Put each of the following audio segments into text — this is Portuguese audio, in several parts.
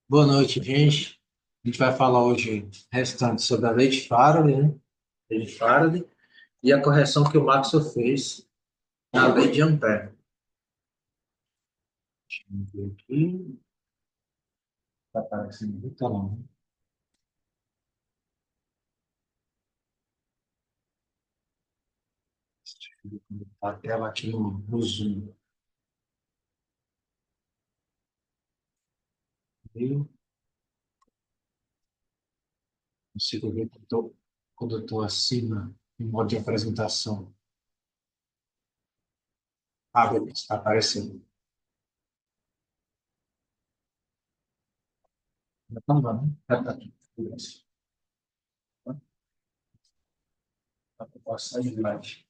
Boa noite, gente. A gente vai falar hoje restante sobre a lei de Faraday, né? Lei de Faraday e a correção que o Maxwell fez na lei de Ampère. Deixa eu ver aqui. Está aparecendo no telão, né? Deixa eu ver como tá a tela aqui no Zoom. Eu consigo ver quando eu estou acima, em modo de apresentação. Ah, beleza, está aparecendo. Já tá lá, né? Já tá aqui. Beleza. Tá para passar de slide.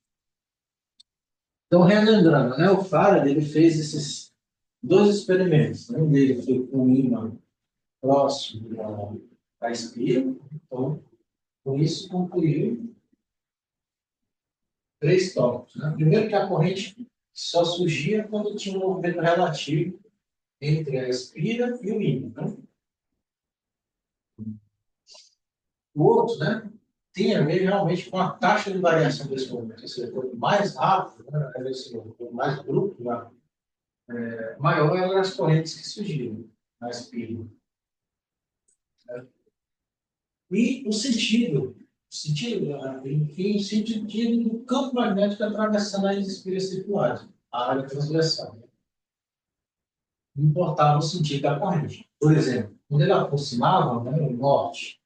Então, relembrando, né, o Faraday ele fez esses dois experimentos. Né? Um dele foi com um ímã próximo da espira. Então, com isso, concluiu três tópicos. Né? Primeiro, que a corrente só surgia quando tinha um movimento relativo entre a espira e o ímã. Né? O outro, né, tem a ver realmente com a taxa de variação desse movimento. Ou seja, quanto mais rápido, né, quanto mais bruto, né, maior eram as correntes que surgiam na espira. Né? E enfim, o sentido do campo magnético atravessando as espiras circulares, a área transversal. Não importava o sentido da corrente. Por exemplo, quando ele aproximava, né, o norte,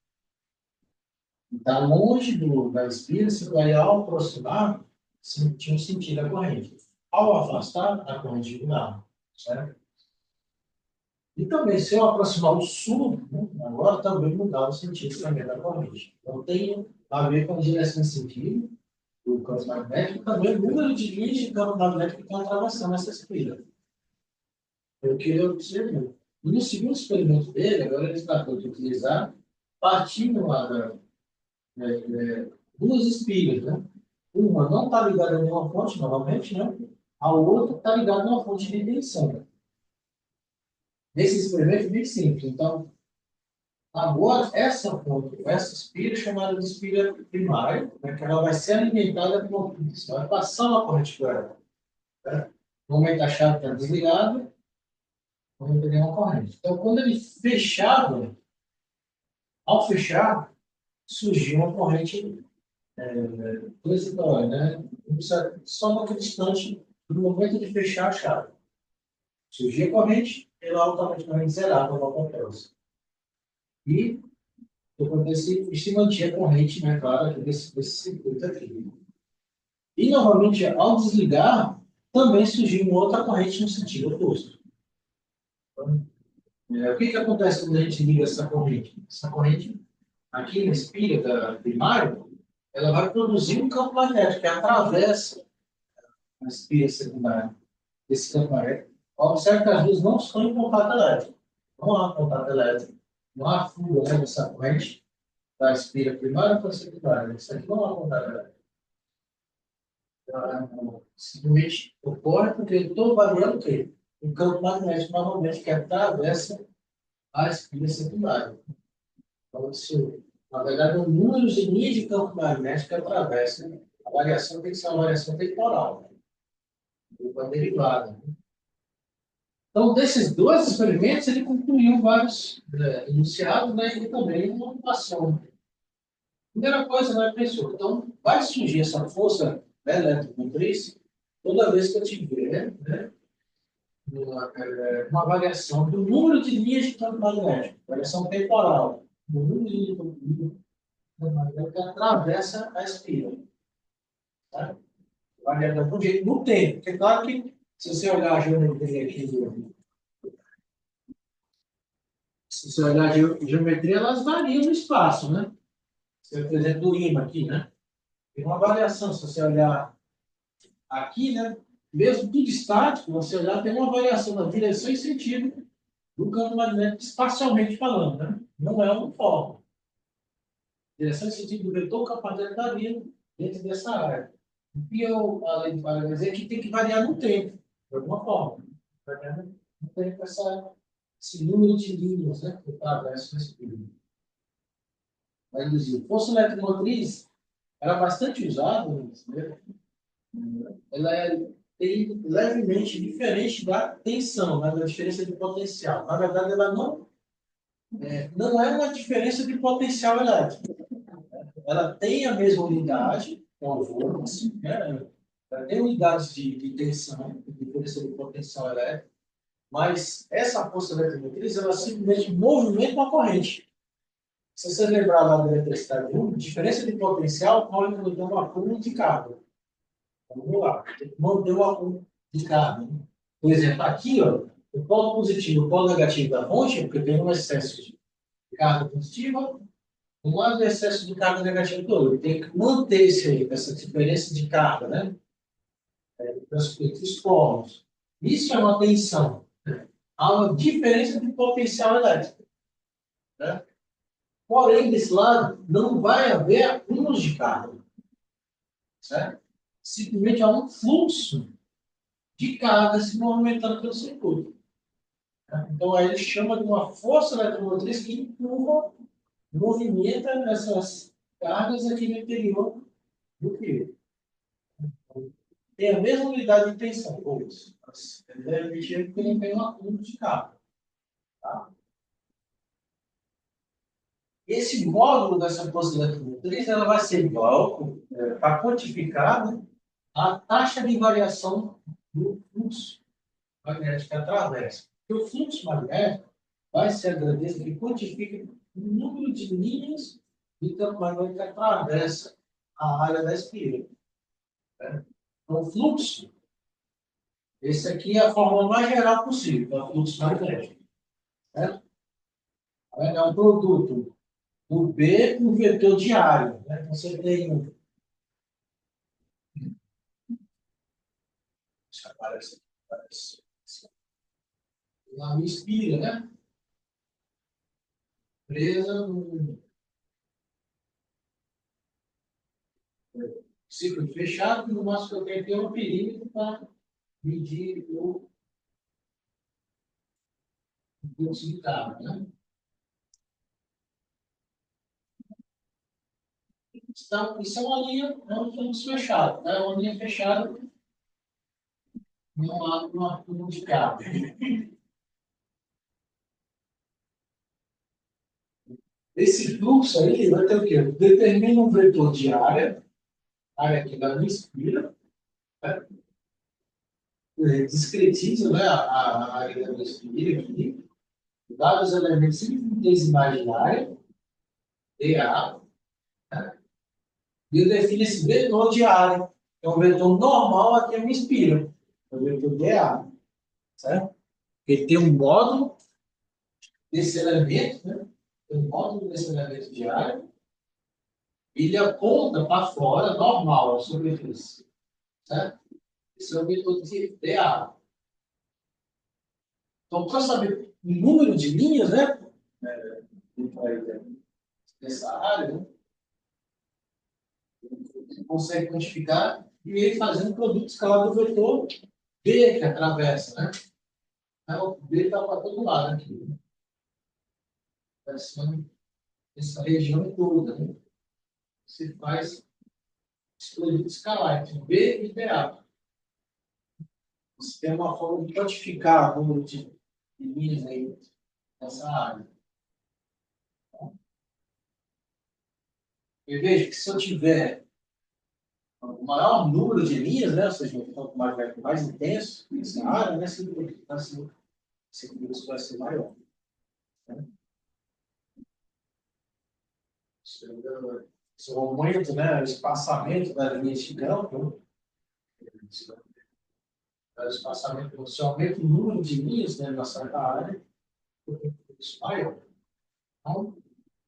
está longe da espira circular, e ao aproximar, tinha um sentido da corrente. Ao afastar, a corrente mudava. Certo? E também, se eu aproximar o sul, né, agora também mudava o sentido também da corrente. Então, tem a ver com a direção de sentido do campo magnético, também o número de linhas de campo magnético que estão atravessando essa espira. Eu queria observar. E no segundo experimento dele, agora ele está tentando utilizar, partindo lá duas espiras, né? Uma não está ligada a nenhuma fonte, novamente, né? A outra está ligada a uma fonte de tensão. Nesse experimento, é bem simples. Então, agora, essa espira é chamada de espira primária, né? Que ela vai ser alimentada por uma tensão. Vai passar uma corrente por ela. Né? No momento a chave está desligada, não tem nenhuma corrente. Então, quando ele fechava, ao fechar, surgiu uma corrente transitória, né? Só naquele instante, no momento de fechar a chave. Surgia a corrente, ela automaticamente zerava a próxima. E e se mantinha a corrente, né, claro, desse circuito aqui. E, novamente, ao desligar, também surgiu uma outra corrente no sentido oposto. Então, o que acontece quando a gente liga essa corrente? Essa corrente, aqui na espira da primária, ela vai produzir um campo magnético que atravessa a espira secundária desse campo magnético. Observe que as duas não estão em contato elétrico. Não há contato elétrico. Não há fuga, né, dessa corrente da espira primária para a secundária. Isso aqui não há contato elétrico. Simplesmente ocorre porque eu estou variando o quê? O campo magnético normalmente que atravessa a espira secundária. Então, isso, na verdade, o número de linhas de campo magnético que atravessa, a variação tem que ser uma variação temporal, uma derivada. Então, desses dois experimentos, ele concluiu vários enunciados, né, e também uma ocupação. Primeira coisa, né, pessoal? Então, vai surgir essa força, né, eletromotriz toda vez que eu tiver, né, uma variação do número de linhas de campo magnético, variação temporal, do número de linhas de campo magnético que atravessa a espira. Tá? Variando de um jeito no tempo, porque claro que se você olhar a geometria aqui, se você olhar a geometria, elas variam no espaço, né? Você, por exemplo, do ímã aqui, né? Tem uma variação, se você olhar aqui, né? Mesmo tudo estático, você olhar, tem uma variação na direção e sentido do campo magnético, espacialmente falando, né? Não é uniforme. Direção e sentido do vetor, o campo magnético está vindo dentro dessa área. E eu, além de dizer que tem que variar no tempo. de alguma forma. Não tem esse número de linhas, né, que atravessam esse período. Vai induzir. Força eletromotriz era bastante usada, né? Ela tem levemente diferente da tensão, né, da diferença de potencial. Na verdade, ela não é uma diferença de potencial elétrico. Ela tem a mesma unidade, que é o volts, né? Ela tem unidades de tensão, de diferença de potencial elétrico, mas essa força eletromotriz, ela simplesmente movimenta uma corrente. Se você lembrar lá da eletricidade, diferença de potencial pode manter um acúmulo de carga. Vamos lá, tem que manter o acúmulo de carga. Né? Por exemplo, aqui, ó, o polo positivo e o polo negativo da fonte, porque tem um excesso de carga positiva, um excesso de carga negativa todo. Tem que manter essa diferença de carga, né? Os polos. Isso é uma tensão. Né? Há uma diferença de potencial elétrico. Né? Porém, desse lado, não vai haver acúmulos de carga. Certo? Simplesmente há um fluxo de carga se movimentando pelo circuito. Né? Então, aí ele chama de uma força eletromotriz que empurra, movimenta essas cargas aqui no interior do fio. Tem a mesma unidade de tensão, pois. Ele deve mexer porque não tem um acúmulo de carga. Tá? Esse módulo dessa força eletromotriz ela vai ser igual, para quantificar, né, a taxa de variação do fluxo magnético que atravessa. Porque o fluxo magnético vai ser a grandeza que quantifica o número de linhas de campo magnético que atravessa a área da espira. Né? Então, o fluxo, esse aqui é a forma mais geral possível, é o fluxo magnético. Certo? É um produto do B com vetor diário. Né? Então, você tem um. Aparece, aparece. Lá me inspira, né? Presa no ciclo fechado, no máximo que eu tenho aqui é um perímetro para medir o fluxo de carga, né? Então, isso é uma linha, é um fluxo fechado, né? Uma linha fechada, não há uma curva de carga. Esse fluxo aí vai ter o quê? Determina um vetor de área que dá me inspira, né? Discretiza, né, a área da minha inspira aqui, dados elementos infinitesimais da área, dA, né? E eu defino esse vetor de área, que é um vetor normal a que eu me inspiro, é o vetor dA, certo? Ele tem um módulo desse elemento, né? Tem um módulo desse elemento de área, ele aponta para fora, normal, a superfície, certo? Esse é o vetor de dA. Então, para saber o número de linhas, né? Dessa área, né? Consegue quantificar e ele fazendo um produto escalar do vetor B que atravessa, né? Então, o B está para todo lado aqui, né? Atravessando essa região toda, né? Você faz esse produto escalar entre B e BA. Você tem uma forma de quantificar o número de linhas aí nessa área. Eu vejo que se eu tiver o maior número de linhas, né? Ou seja, um campo mais intenso nessa área, né? Esse fluxo vai ser maior. Né? Isso aumenta, né, o espaçamento das linhas de campo, o espaçamento, você aumenta o número de linhas dentro da certa área, isso maior. Então,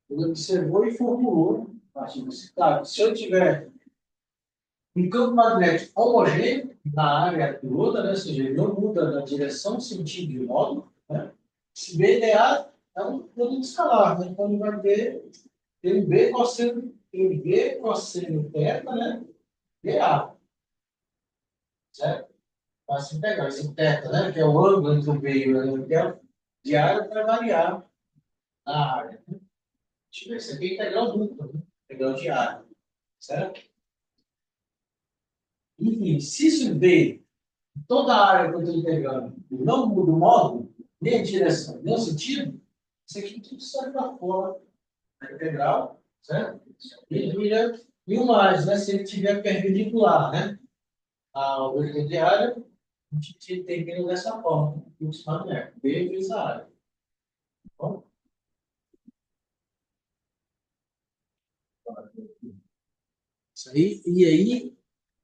ele observou e formulou a partir desse dado. Se eu tiver um campo magnético homogêneo na área toda, né, ou seja, ele não muda na direção, sentido e modo, né, esse BDA é um produto escalar, né, então ele vai ter um B cosseno θ, né, dA, certo? Faça integral. Esse θ, né? Que é o ângulo entre o B e o ângulo de área vai variar a área. Deixa eu ver. Isso aqui é integral dupla, né? Integral de área. Certo? Enfim, se isso B, toda a área que eu estou integrando, não muda o módulo, nem a direção, nem o sentido, isso aqui tudo sai para fora da integral, certo? E vira e o mais, né? Se ele tiver perpendicular, né? Ao vetor de área, a gente termina dessa forma, fluxo magnético, B vezes a área. Tá bom? Isso aí, e aí,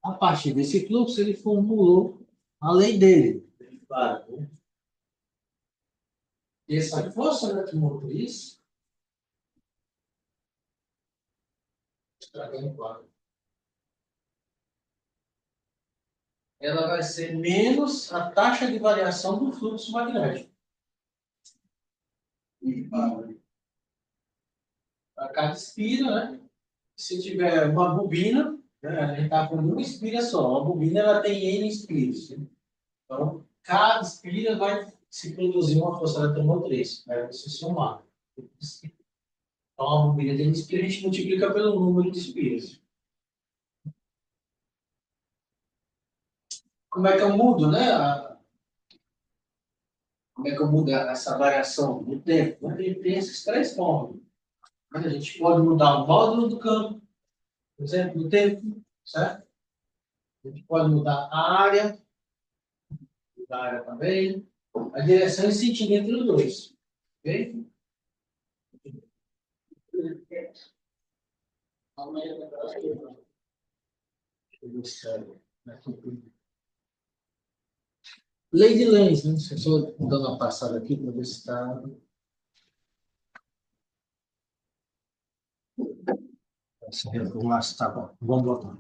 a partir desse fluxo, ele formulou a lei dele. Claro, né? Essa força eletromotriz, estragando claro, ela vai ser menos a taxa de variação do fluxo magnético. E para cada espira, né? Se tiver uma bobina, né? A gente está falando de uma espira só. A bobina ela tem N espiras, né? Então, cada espira vai se produzir uma força eletromotriz. Vai você somar. Então, a bobina tem espira, a gente multiplica pelo número de espiras. Como é que eu mudo, né? Como é que eu mudo essa variação do tempo? Tem essas três formas. A gente pode mudar o módulo do campo, por exemplo, do tempo, certo? A gente pode mudar a área, também, a direção e sentido entre os dois. Ok? Lei de Lenz, né? Estou dando uma passada aqui para ver se está. Vamos lá, se está bom. Vamos botar.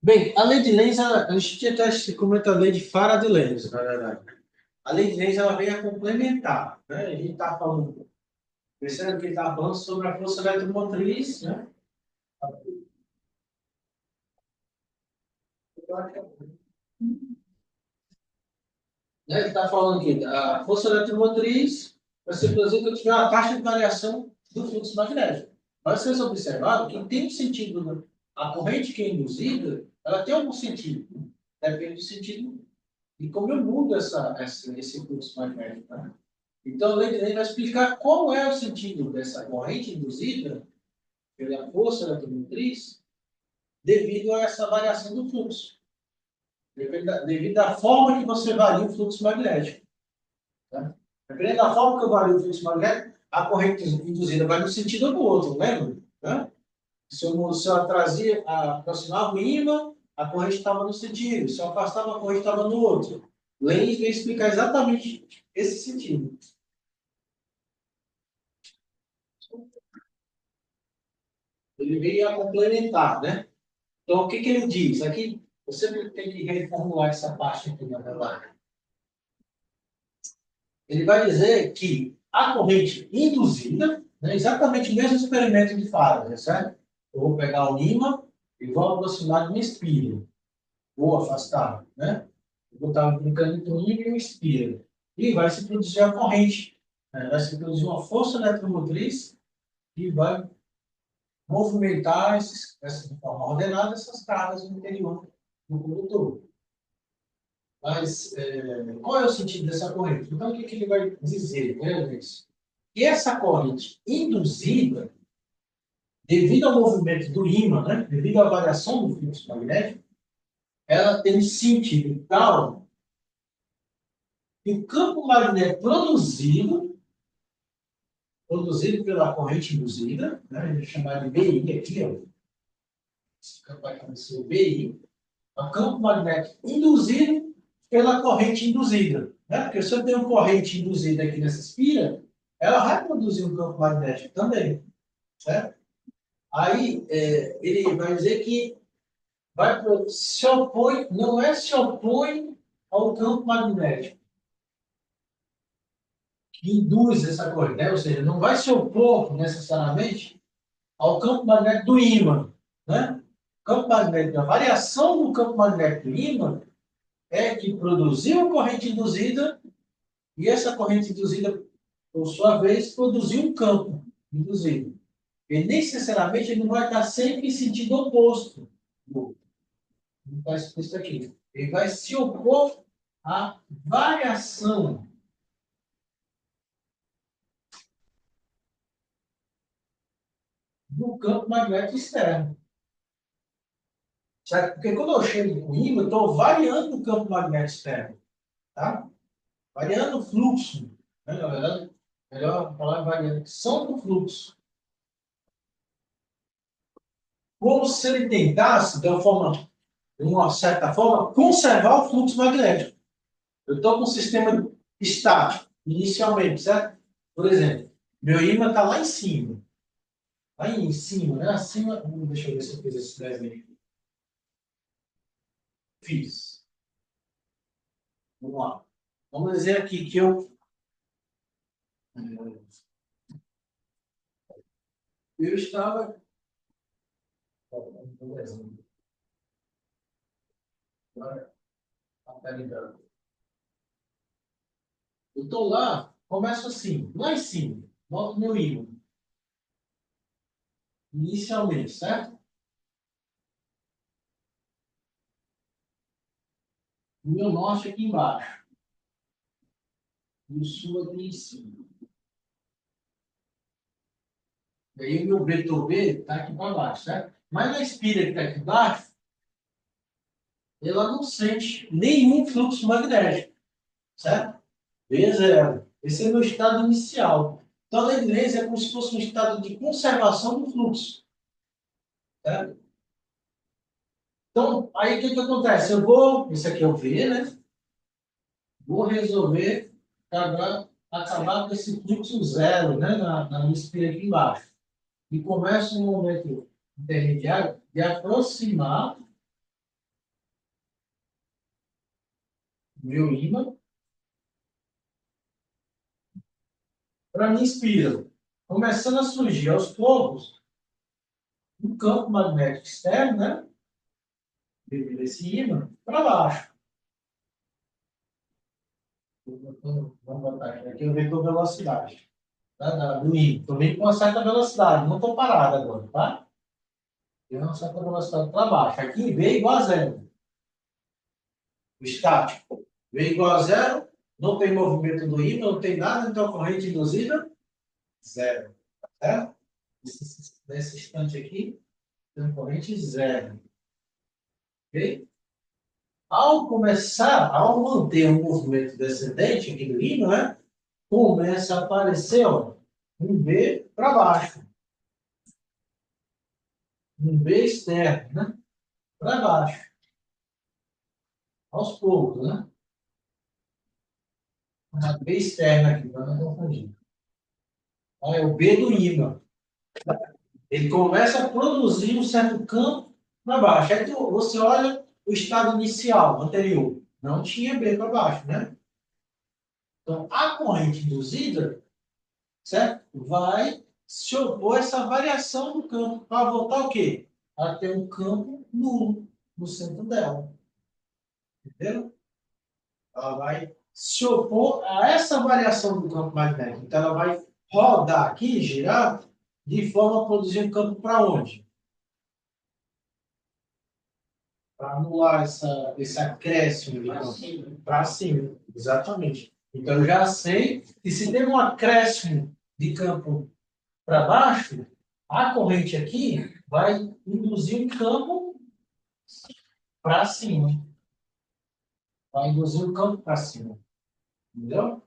Bem, a lei de Lenz, a gente até comenta a lei de Faraday-Lenz, na verdade. A lei de Lenz ela vem a complementar. Né? A gente está falando, percebendo que ele está falando sobre a força eletromotriz, né? Ele está falando aqui, a força eletromotriz vai ser produzida quando tiver uma taxa de variação do fluxo magnético. Mas vocês observaram que tem um sentido, né? A corrente que é induzida, ela tem algum sentido. Depende do sentido e como eu mudo esse fluxo magnético. Né? Então, a lei de Lenz vai explicar qual é o sentido dessa corrente induzida pela força eletromotriz devido a essa variação do fluxo, devido à forma que você varia o fluxo magnético. Tá? Dependendo da forma que eu vario o fluxo magnético, a corrente induzida vai no sentido ou no outro, lembra? Né? Se eu aproximava o ímã, a corrente estava no sentido. Se eu afastava, a corrente estava no outro. Lenz vem explicar exatamente esse sentido. Ele veio a complementar, né? Então, o que, que ele diz? Aqui, você tem que reformular essa parte aqui, na verdade. Ele vai dizer que a corrente induzida, né, exatamente o mesmo experimento de Faraday, certo? Eu vou pegar o ímã e vou aproximar de uma espira. Vou afastar, né? Vou botar um canudo no ímã e uma espira. E vai se produzir a corrente. Né? Vai se produzir uma força eletromotriz que vai movimentar de forma ordenada essas cargas no interior do condutor. Mas qual é o sentido dessa corrente? Então, o que, que ele vai dizer? Né, que essa corrente induzida, devido ao movimento do ímã, né, devido à variação do fluxo magnético, ela tem um sentido tal que o campo magnético produzido pela corrente induzida, né, a gente chama de BI aqui, ó, esse campo vai conhecer o BI, é o campo magnético induzido pela corrente induzida. Né? Porque se eu tenho corrente induzida aqui nessa espira, ela vai produzir um campo magnético também. Certo? Aí ele vai dizer que se opõe, não é se opõe ao campo magnético, que induz essa corrente, né? Ou seja, não vai se opor necessariamente ao campo magnético do ímã. Né? campo magnético, a variação do campo magnético do ímã é que produziu a corrente induzida e essa corrente induzida, por sua vez, produziu um campo induzido. E necessariamente ele não vai estar sempre em sentido oposto. Não está explícito aqui. Ele vai se opor à variação do campo magnético externo. Certo? Porque quando eu chego com ímã, eu estou variando o campo magnético externo. Tá? Variando o fluxo. Né? Na verdade, melhor falar variação do fluxo. Como se ele tentasse, de uma certa forma, conservar o fluxo magnético. Eu estou com um sistema estático, inicialmente, certo? Por exemplo, meu ímã está lá em cima. Lá em cima, né? Acima. Deixa eu ver se eu fiz esse desenho. Fiz. Vamos lá. Vamos dizer aqui que eu estava. Agora, tá ligado. Eu estou lá, começo assim, lá em cima, boto meu ímã, inicialmente, certo? O meu norte aqui embaixo, e o sul aqui em cima. E aí o meu vetor B está aqui para baixo, certo? Mas a espira que está aqui embaixo, ela não sente nenhum fluxo magnético, certo? B0. Esse é o meu estado inicial. Então, na inglês, é como se fosse um estado de conservação do fluxo, certo? Então, aí o que acontece? Esse aqui é o V, né? Vou resolver acabar com esse fluxo zero, né, na minha espira aqui embaixo. E começo no momento intermediário de aproximar o meu ímã para minha espira. Começando a surgir aos poucos um campo magnético externo, né, devido a esse ímã, para baixo. Vamos botar aqui o vetor velocidade. Do ímã. Estou vindo com uma certa velocidade, não estou parado agora, tá? Tem uma certa velocidade para baixo. Aqui V igual a zero. O estático. V igual a zero, não tem movimento do ímã, não tem nada, então a corrente induzida, zero. Certo? Nesse instante aqui, tem corrente zero. Ok? Ao manter um movimento descendente aqui do ímã, né, começa a aparecer ó, um B para baixo. Um B externo, né? Para baixo. Aos poucos, né? Uma B externa aqui, para não confundir. É o B do ímã. Ele começa a produzir um certo campo para baixo. Aí você olha o estado inicial, anterior. Não tinha B para baixo, né? Então, a corrente induzida, certo? Vai se opor a essa variação do campo para voltar o quê? A ter um campo nulo no centro dela. Entendeu? Ela vai se opor a essa variação do campo magnético. Então, ela vai rodar aqui, girar, de forma a produzir um campo para onde? Para anular esse acréscimo de campo. Para cima, exatamente. Então, eu já sei que se tem um acréscimo de campo para baixo, a corrente aqui vai induzir um campo para cima. Vai induzir o campo para cima. Entendeu?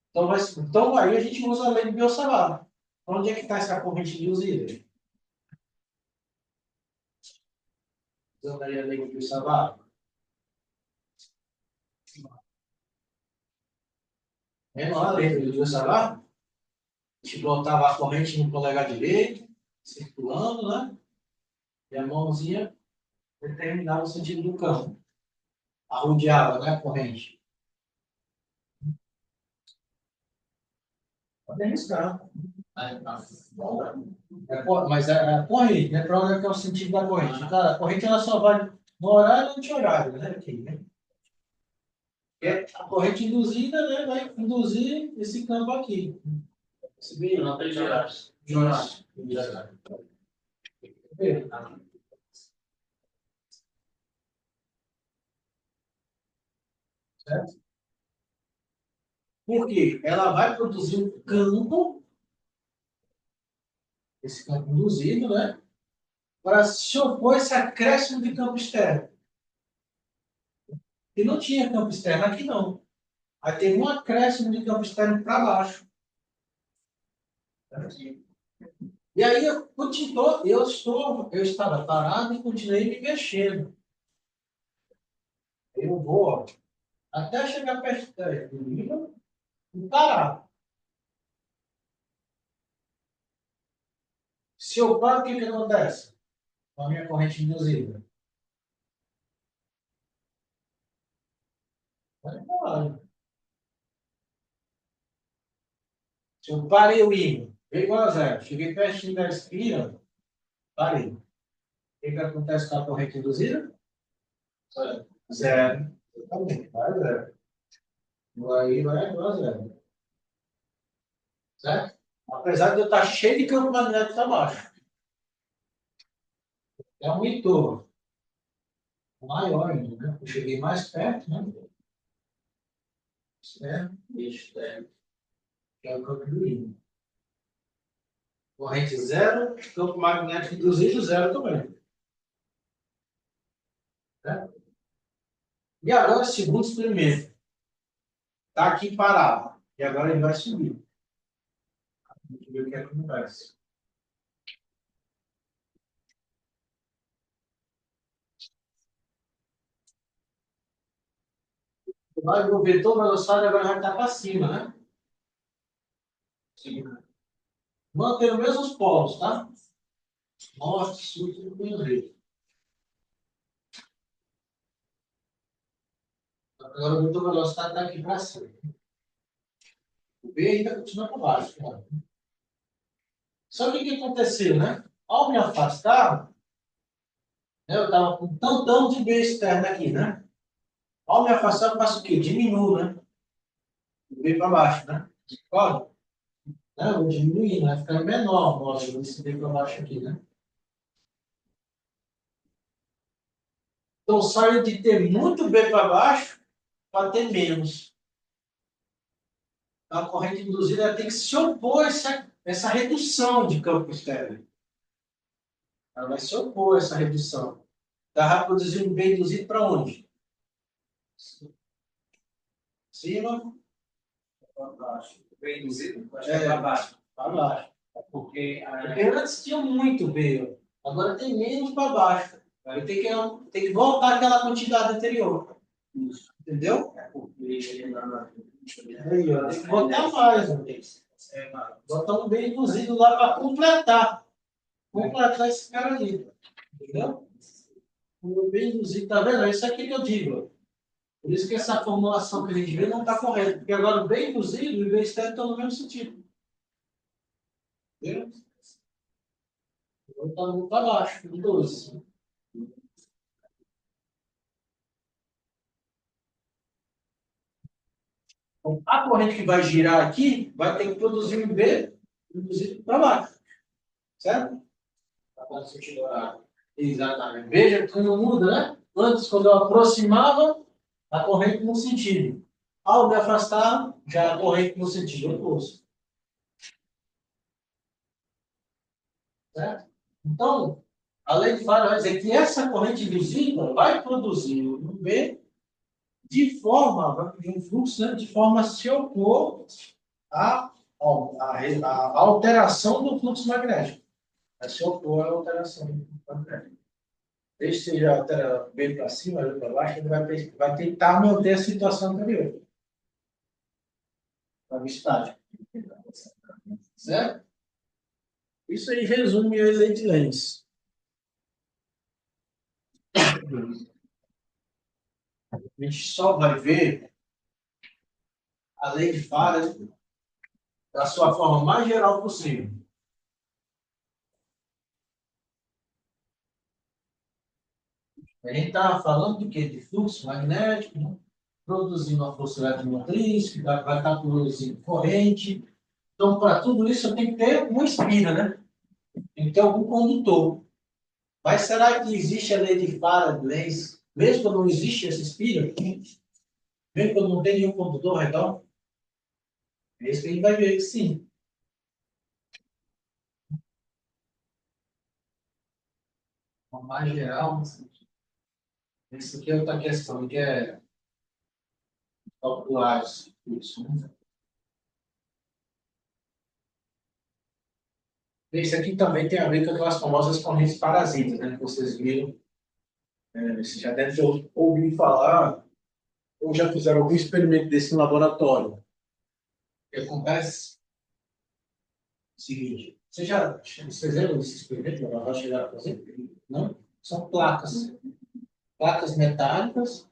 Então, aí a gente usa a lei de Biot-Savart. Onde é que está essa corrente induzida? Usando aí a lei de Biot-Savart. É lá a lei de Biot-Savart? A gente botava a corrente no polegar direito, circulando, né? E a mãozinha determinava o sentido do campo. Arrodeava, né, a corrente. Pode arriscar. Mas é a corrente, né? Para onde é que é o sentido da corrente? Cara, a corrente ela só vai no horário e anti-horário, né? Aqui, né? A corrente induzida, né? Vai induzir esse campo aqui. Esse meio. Não tem horários. Isso. Certo? Por quê? Ela vai produzir um campo, esse campo induzido, né? Para se opor a esse acréscimo de campo externo. E não tinha campo externo aqui, não. Aí teve um acréscimo de campo externo para baixo. E aí eu estava parado e continuei me mexendo. Eu vou ó, até chegar perto do nível e parar. Se eu paro, o que acontece? Com a minha corrente induzida. Vai embora. Se eu parei o ímã, veio igual a zero, cheguei pertinho da espira, parei. O que acontece com a corrente induzida? Zero. Exatamente, vai zero. Aí vai igual a zero. Certo? Apesar de eu estar cheio de campo magnético abaixo. É um entorno maior ainda, né? Eu cheguei mais perto, né? Externo e externo, que é o campo do ímã. Corrente zero, campo magnético induzido zero também. Né? E agora, segundo experimento. Está aqui parado. E agora ele vai subir. Vamos ver o que acontece. Vai o vetor velocidade agora vai estar para cima, né? Sim. Mantendo os mesmos polos, tá? Norte, sul, tudo do mesmo jeito. Agora o vetor velocidade está aqui para cima. O B ainda continua para baixo. Tá? Só que o que aconteceu, né? Ao me afastar, né, eu estava com um tantão de B externo aqui, né? Ao me afastar, eu faço o quê? Diminuo, né? O B para baixo, né? Pode? Né? Eu vou diminuindo, vai ficando menor. Nossa, esse B para baixo aqui, né? Então, saio de ter muito B para baixo para ter menos. A corrente induzida ela tem que se opor a essa redução de campo externo. Ela vai se opor a essa redução. Está produzindo B induzido para onde? Cima? Para baixo. B induzido? Acho que é para baixo. Para baixo. Porque antes tinha muito B, agora tem menos para baixo. Aí tem que voltar àquela quantidade anterior. Entendeu? Aí, ó, tem que botar mais. Botar um bem induzido lá para completar. Completar esse cara ali. Entendeu? O bem induzido, tá vendo? Isso aqui que eu digo. Por isso que essa formulação que a gente vê não está correta. Porque agora o bem induzido e o bem externo estão no mesmo sentido. Entendeu? Então está muito abaixo, do 12. Então, a corrente que vai girar aqui vai ter que produzir um B induzido para baixo. Certo? Para sentido horário. Exatamente. Veja como muda, né? Antes, quando eu aproximava, a corrente no sentido. Ao me afastar, já a corrente no sentido oposto. Certo? Então, a lei de Faraday vai dizer que essa corrente induzida vai produzir um B de forma, vai produzir um fluxo, né, de forma a se opor à alteração do fluxo magnético. Vai se opor à alteração do fluxo magnético. Desde que seja altera B para cima, B para baixo, ele vai tentar manter a situação anterior. Para estático. Certo? Isso aí resume a lei de Lenz. A gente só vai ver a lei de Faraday da sua forma mais geral possível. A gente está falando do quê? De fluxo magnético, né? Produzindo uma força eletromotriz, que vai estar produzindo corrente. Então, para tudo isso, eu tenho que ter uma espira, né? Tem que ter algum condutor. Mas será que existe a lei de Faraday, mesmo quando não existe essa espira? Mesmo quando não tem nenhum condutor ao redor? É isso que a gente vai ver que sim. Uma mais geral, isso aqui é outra questão, que é calcular isso, né? Esse aqui também tem a ver com aquelas famosas correntes parasitas, né? Que vocês viram. Você já deve ter ouvido falar, ou já fizeram algum experimento desse no laboratório. O que acontece é o seguinte: vocês lembram desse experimento? Ela vai chegar a fazer? Não? São placas metálicas,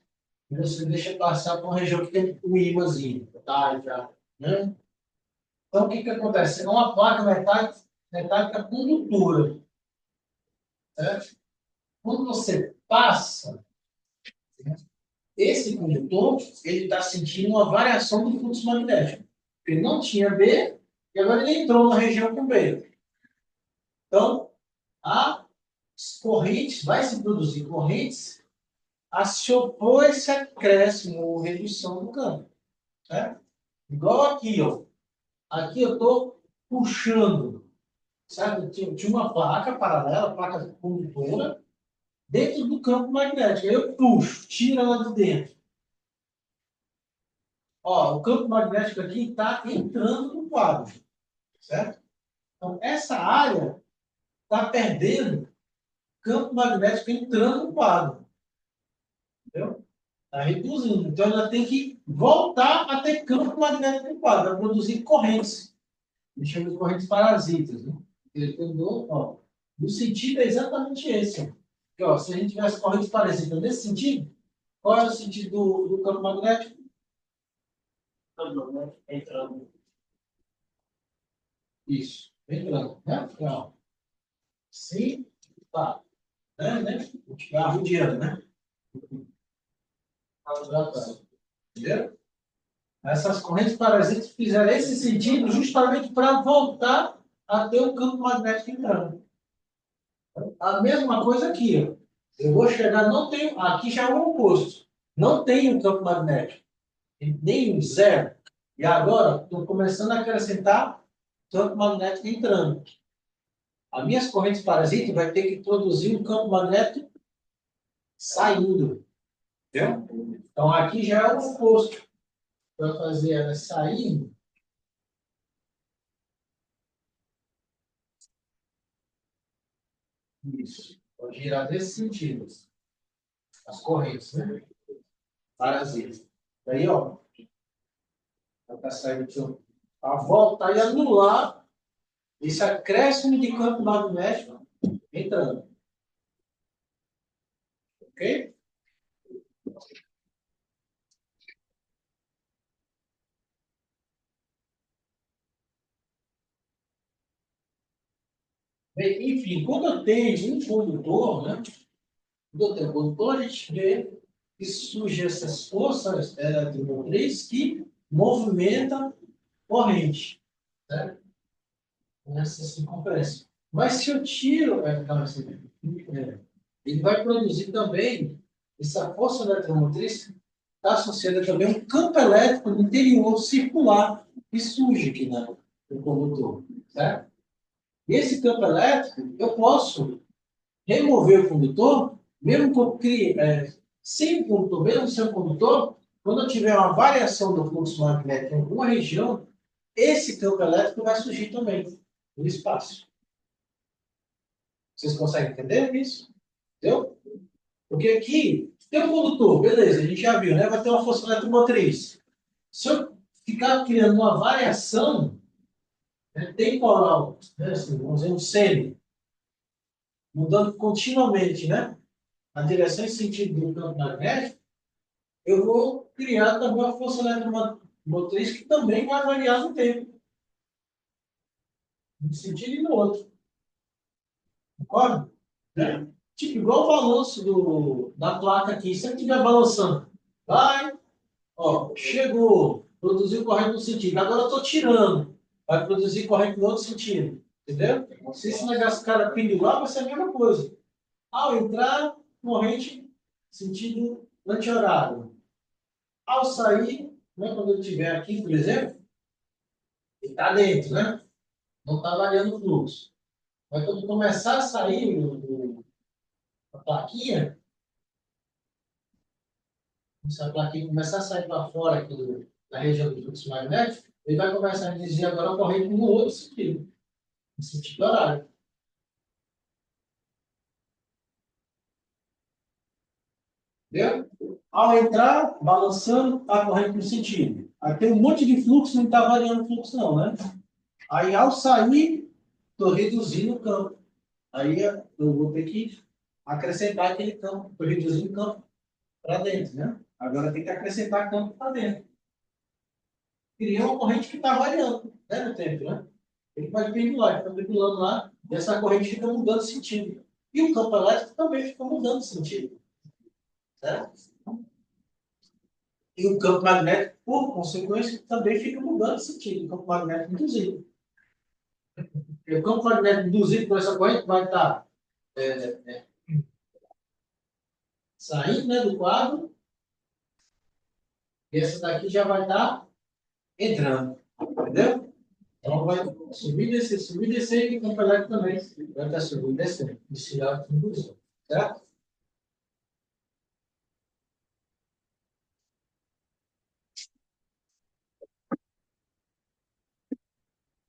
e você deixa passar por uma região que tem um ímãzinho, tá? Já, né? Então, o que que acontece? É uma placa metálica condutora, certo? Quando você passa, esse condutor, ele está sentindo uma variação do fluxo magnético. Ele não tinha B, e agora ele entrou na região com B. Então, as correntes, vai se produzir correntes a se opor a esse acréscimo ou redução do campo. Certo? Igual aqui, ó. Aqui eu estou puxando, certo? Tinha uma placa paralela, placa condutora, dentro do campo magnético. Aí eu puxo, tiro ela de dentro. Ó, o campo magnético aqui está entrando no quadro, certo? Então, essa área está perdendo campo magnético entrando no quadro, entendeu? Está reduzindo. Então, ela tem que voltar a ter campo magnético no quadro, para produzir correntes. A gente chama de correntes parasitas, né? Entendeu? Ó, o sentido é exatamente esse. Ó. Porque, ó, se a gente tivesse correntes parasitas nesse sentido, qual é o sentido do campo magnético? Entrando. Isso, entrando, né? Então, sim, tá. Né? Tá rodeando, né? Entendeu? Essas correntes parasitas fizeram esse sentido justamente para voltar a ter o campo magnético entrando. A mesma coisa aqui, ó. Eu vou chegar, não tenho, aqui já é o oposto. Não tenho campo magnético, nem zero. E agora estou começando a acrescentar campo magnético entrando. As minhas correntes parasitas vai ter que produzir um campo magnético saindo. Entendeu? Então aqui já é o oposto. Para fazer ela sair, isso. Pode girar nesse sentido. As correntes, né? Parasitas. Daí, ó, ela está saindo aqui, ó. A volta e anular esse acréscimo de campo magnético entrando. Ok? Bem, enfim, quando eu tenho um condutor, né? Quando eu tenho um condutor, a gente vê que surgem essas forças eletromotrizes que movimentam corrente. Né? Nessa circunferência. Mas se eu tiro, não, ele vai produzir também, essa força eletromotriz está associada também a um campo elétrico no interior circular que surge aqui no condutor. Certo? E esse campo elétrico, eu posso remover o condutor, mesmo que eu crie, sem o condutor, mesmo sem o condutor, quando eu tiver uma variação do fluxo magnético em alguma região, esse campo elétrico vai surgir também no espaço. Vocês conseguem entender isso? Entendeu? Porque aqui tem um condutor, beleza, a gente já viu, né? Vai ter uma força eletromotriz. Se eu ficar criando uma variação, né, temporal, né, assim, vamos dizer, um seno, mudando continuamente, né? A direção e sentido do campo magnético, eu vou criar também uma força eletromotriz que também vai variar no tempo. num sentido e no outro. Concorda? Né? Tipo, igual o balanço da placa aqui, sempre estiver balançando. Vai, ó, chegou, produziu corrente no sentido. Agora eu estou tirando, vai produzir corrente no outro sentido. Entendeu? Se esse negócio cara pendurar, vai ser a mesma coisa. Ao entrar, corrente sentido anti-horário. Ao sair, né, quando eu estiver aqui, por exemplo, ele está dentro, né? Não está variando o fluxo. Mas quando começar a sair a plaquinha, se a plaquinha começar a sair para fora aqui da região do fluxo magnético, ele vai começar a dirigir agora a corrente no outro sentido, no sentido horário. Entendeu? Ao entrar, balançando, está corrente no sentido. Aí tem um monte de fluxo, não está variando o fluxo, não, né? Aí, ao sair, estou reduzindo o campo. Aí eu vou ter que acrescentar aquele campo. Estou reduzindo o campo para dentro, né? Agora tem que acrescentar campo para dentro. Cria uma corrente que está variando, né, no tempo, né? Ele pode pendular, fica pendulando lá, e essa corrente fica mudando de sentido. E o campo elétrico também fica mudando de sentido, certo? E o campo magnético, por consequência, também fica mudando de sentido. O campo magnético induzido. E o campo magnético induzido por essa corrente vai estar saindo, né, do quadro, e essa daqui já vai estar entrando. Entendeu? Então vai subir, descer, e o campo elétrico também vai estar subindo e descendo. Iniciar a indução. Certo?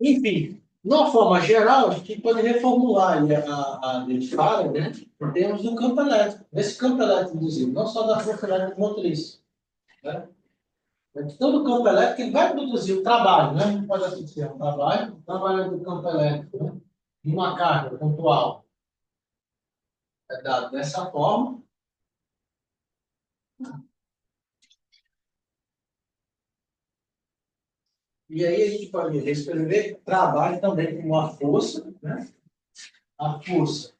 Enfim, de uma forma geral, a gente pode reformular aí a lei de Faraday, né, em termos do campo elétrico. Esse campo elétrico induzido, não só da força elétrica motriz. Né? Todo o campo elétrico ele vai produzir o trabalho, né? A gente pode associar o trabalho do campo elétrico, né? Em uma carga pontual é dado dessa forma. E aí a gente pode reescrever trabalho também como uma força, né? A força,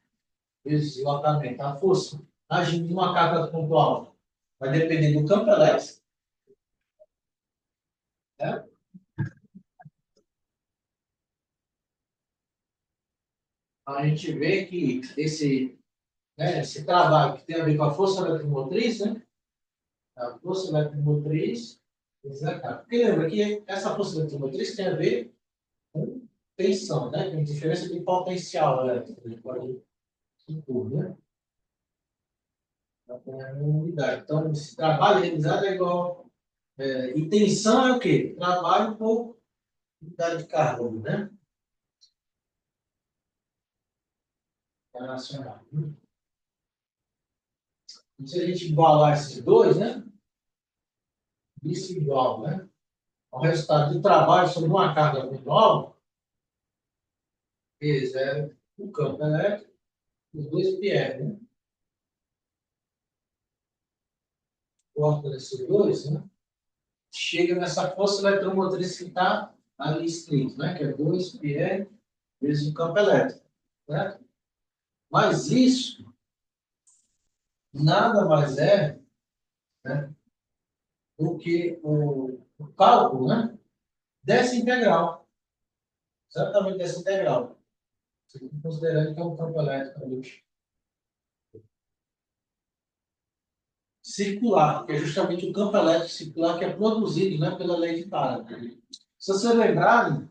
deslocamento, a força agindo em uma carga pontual vai depender do campo elétrico, né? A gente vê que esse trabalho que tem a ver com a força eletromotriz, né? A força eletromotriz, exatamente. Porque lembra que essa força eletromotriz tem a ver com tensão, né? Tem diferença de potencial elétrico, a gente pode supor, né? Então, tem a mesma unidade. Então, esse trabalho realizado é igual. E tensão é o quê? Trabalho por unidade de carga, né? Internacional. E se a gente igualar esses dois, né? Isso igual, né? O resultado do trabalho sobre uma carga menor, E zero, o campo elétrico, os dois PR, né? Corta desses dois, né? Chega nessa força eletromotriz que está ali escrito, né? Que é 2πr vezes o campo elétrico, né? Mas isso nada mais é, né, do que o cálculo, né, dessa integral, exatamente dessa integral. Considerando que é um campo elétrico ali circular, que é justamente o campo elétrico circular que é produzido, né, pela lei de Faraday. Se vocês lembrarem,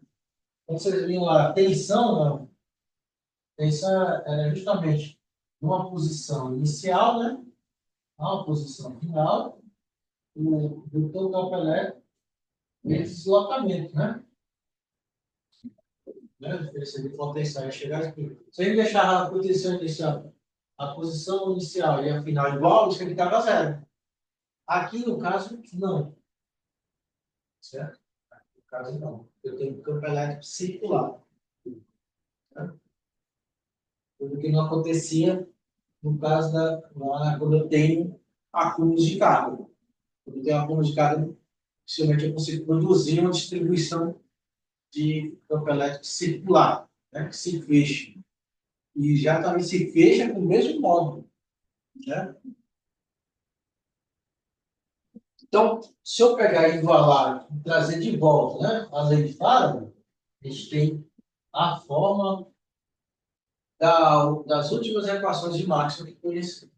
quando vocês viram lá, tensão, não, tensão é justamente uma posição inicial, né, a uma posição final, do teu campo elétrico e esse deslocamento, né? Né? Diferença de potencial é chegar aqui. Se a gente deixar a posição inicial e a final igual, isso aqui estava zero. Aqui, no caso, não. Certo? No caso, não. Eu tenho um campo elétrico circular. Né? O que não acontecia no caso quando eu tenho acúmulos de carga. Quando eu tenho acúmulos de carga, principalmente eu consigo produzir uma distribuição de campo elétrico circular. né, que se fecha. E já também se fecha com o mesmo modo, né? Então, se eu pegar e igualar e trazer de volta, né, a lei de Faraday, a gente tem a forma das últimas equações de Maxwell que conheci.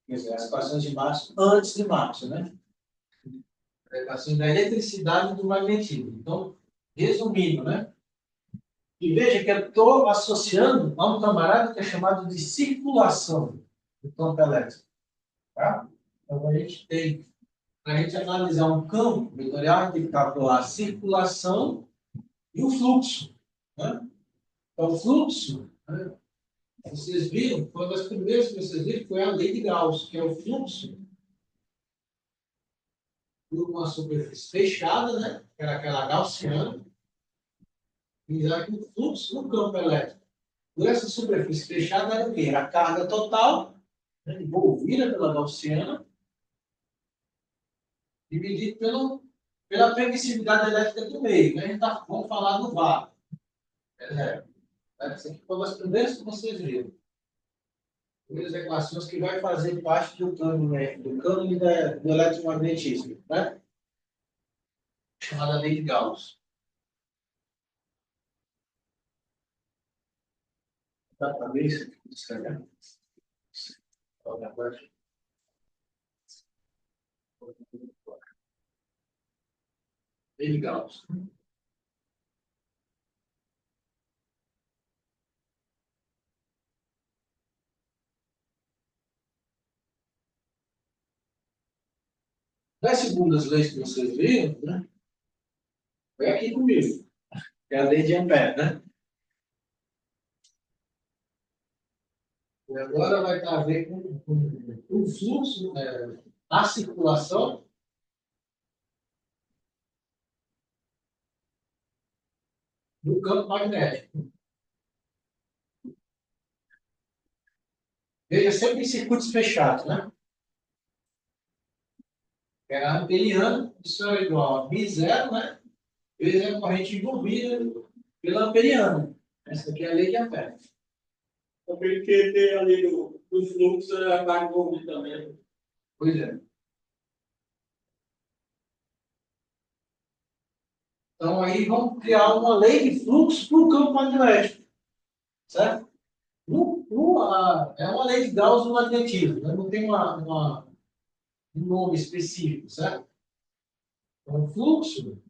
Quer dizer, as equações de Maxwell antes de Maxwell, né? A equação da eletricidade e do magnetismo. Então, resumindo, né? E veja que eu estou associando a um camarada que é chamado de circulação do campo elétrico. Tá? Então, a gente tem, para a gente analisar um campo vetorial, a gente tem que calcular a circulação e o fluxo. Né? Então, o fluxo, né? Vocês viram, uma das primeiras que vocês viram foi a lei de Gauss, que é o fluxo por uma superfície fechada, né? Que era aquela gaussiana, e já que o fluxo no campo elétrico por essa superfície fechada era o quê? Era a carga total, né, envolvida pela gaussiana, dividido pela permissividade elétrica do meio. Né? A gente vamos falar do VAR. Essa aqui foi uma das primeiras que vocês viram. Primeiras equações que vai fazer parte do cânone, né? Do cânone do eletromagnetismo, né? Chamada lei de Gauss. Dá para ver isso? Escrever? Lei de Gauss. Das segundas leis que vocês viram, né? Foi aqui comigo. É a lei de Ampère, né? E agora vai estar a ver com o fluxo, a circulação do campo magnético. Veja sempre em circuitos fechados, né? É amperiano, isso é igual a μ0, né? Vezes a corrente envolvida pela amperiana. Essa aqui é a lei de Ampère. Porque tem ali no fluxo a carga envolvida também. Pois é. Então, aí vamos criar uma lei de fluxo para o campo magnético, certo? É uma lei de Gauss no magnetismo, né? Não tem um nome específico, certo? Então, o fluxo,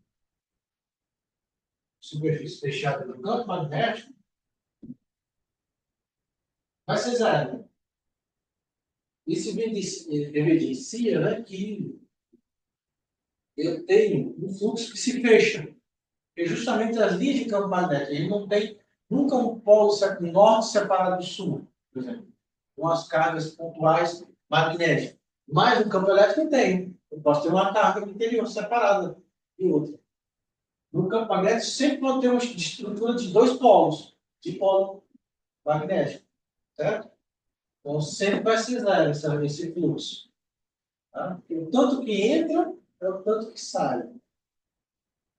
superfície fechada do campo magnético, vai ser zero. Isso evidencia, né, que eu tenho um fluxo que se fecha. Porque justamente as linhas de campo magnético, ele não tem nunca um polo norte separado do sul, por exemplo, com as cargas pontuais magnéticas. Mas o campo elétrico tem. Eu posso ter uma carga no interior separada de outra. No campo magnético sempre vão ter uma estrutura de dois polos, de polo magnético, certo? Então sempre vai ser zero esse fluxo. Tá? O tanto que entra é o tanto que sai.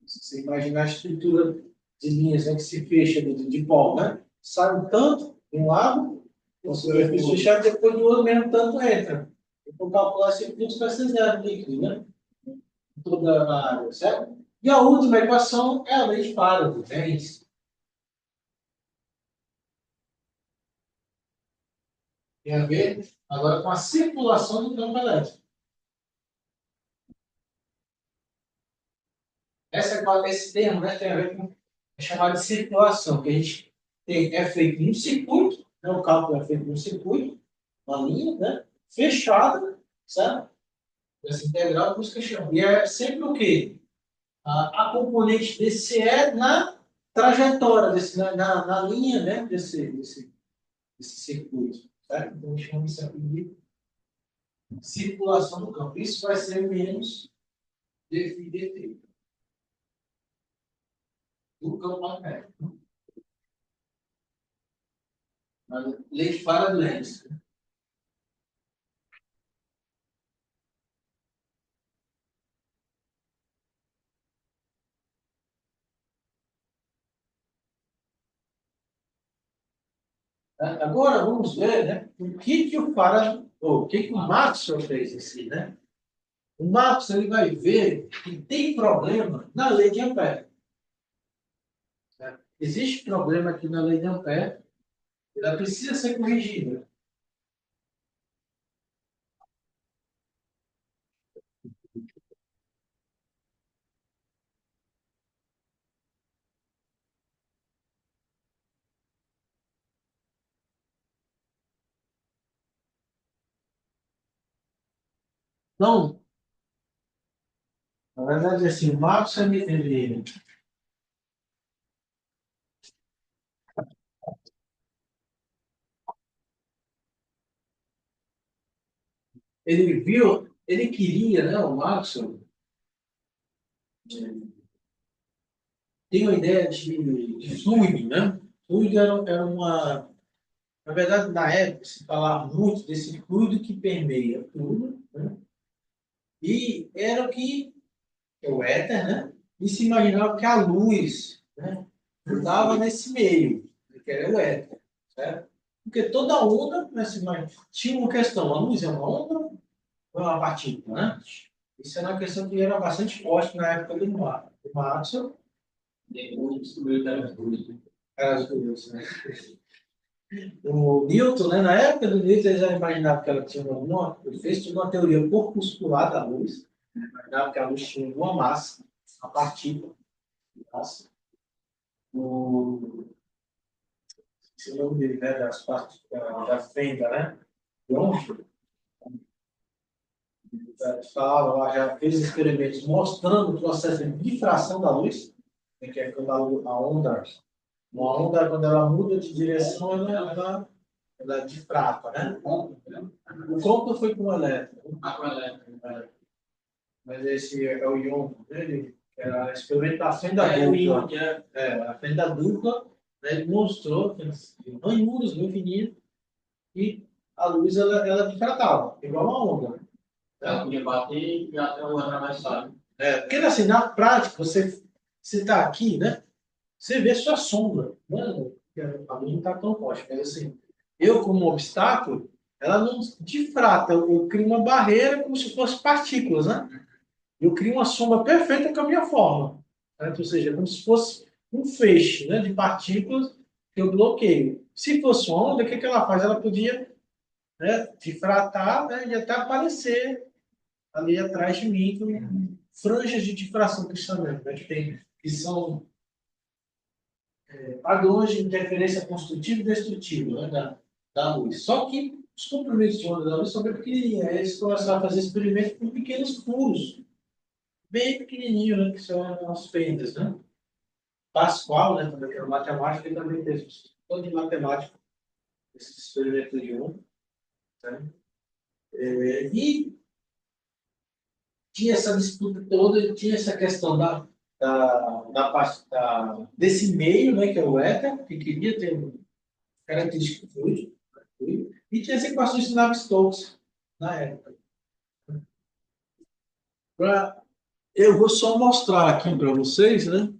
Se você imaginar a estrutura de linhas, né, que se fecha de polo, né? Sai um tanto de um lado, a superfície fechada, depois do outro mesmo tanto entra. Eu vou calcular esse fluxo vai ser zero líquido, né? Toda a área, certo? E a última equação é a lei de Faraday, é isso. Tem a ver agora com a circulação do campo elétrico. Esse termo, né, tem a ver com é chamado de circulação, que a gente é feito num circuito, né, o cálculo é feito num circuito, uma linha, né, fechada, certo? Essa integral, por isso que chama. E é sempre o quê? A componente desse é na trajetória, na linha, né, desse circuito, certo? Então, chama isso aqui de circulação do campo. Isso vai ser menos dφ do campo magnético. Lei de Faraday. Agora vamos ver, né, o que que o Faraday, ou o que que o Maxwell fez assim, né? O Maxwell ele vai ver que tem problema na lei de Ampère. Né? Existe problema aqui na lei de Ampère, ela precisa ser corrigida. Então, na verdade, assim, o Maxwell ele viu, ele queria, né, o Maxwell tem uma ideia de fluido, né? Fluido era uma. Na verdade, na época, se falava muito desse fluido que permeia tudo, né? E era o que é o éter, né? E se imaginava que a luz, né, estava nesse meio, que era o éter, certo? Porque toda onda, né, tinha uma questão: a luz é uma onda ou é uma partícula, né? Isso era uma questão que era bastante forte na época do Maxwell. Depois descobriu que era as duas, né? O Newton, né, na época do Newton, ele já imaginava que ela tinha alguma. Ele fez toda uma teoria corpuscular da luz, imaginava que a luz tinha alguma massa, a partícula de massa. O, se o nome dele, né, das partes da fenda, né? Broncho, falava lá, já fez experimentos mostrando o processo de difração da luz, né, que é quando a onda, uma onda, quando ela muda de direção, ela difrata, né? O Compton foi com o elétron. Ah, com o elétron. É. Mas esse é o ion dele, que era a experimentação da dupla. O ion, a fenda dupla, né, ele mostrou, não em mundos, no infinito, que a luz ela difratava, igual uma onda. Ela podia bater e até o atravessar. Porque assim, na prática, você está aqui, né? Você vê sua sombra. Mano, a luz não está tão forte, mas assim, eu como obstáculo, ela não difrata, eu crio uma barreira como se fosse partículas, né? Eu crio uma sombra perfeita com a minha forma. Certo? Ou seja, como se fosse um feixe, né, de partículas que eu bloqueio. Se fosse uma onda, o que que ela faz? Ela podia, né, difratar, né, e até aparecer ali atrás de mim com franjas de difração que chamamos, né, que são padrões de interferência construtiva e destrutiva, né, da luz. Só que os comprimentos de onda da luz são bem pequenininhos. Aí eles começaram a fazer experimentos com pequenos furos, bem pequenininhos, né, que são as fendas, né? Pascoal, né, também, que era matemática, ele também fez todo de matemática, esse experimento de onda. Né? E tinha essa disputa toda, e tinha essa questão parte desse meio, né, que é o éter, que queria ter uma característica fluida, e tinha essa equação de Navier-Stokes na época. Eu vou só mostrar aqui para vocês, né?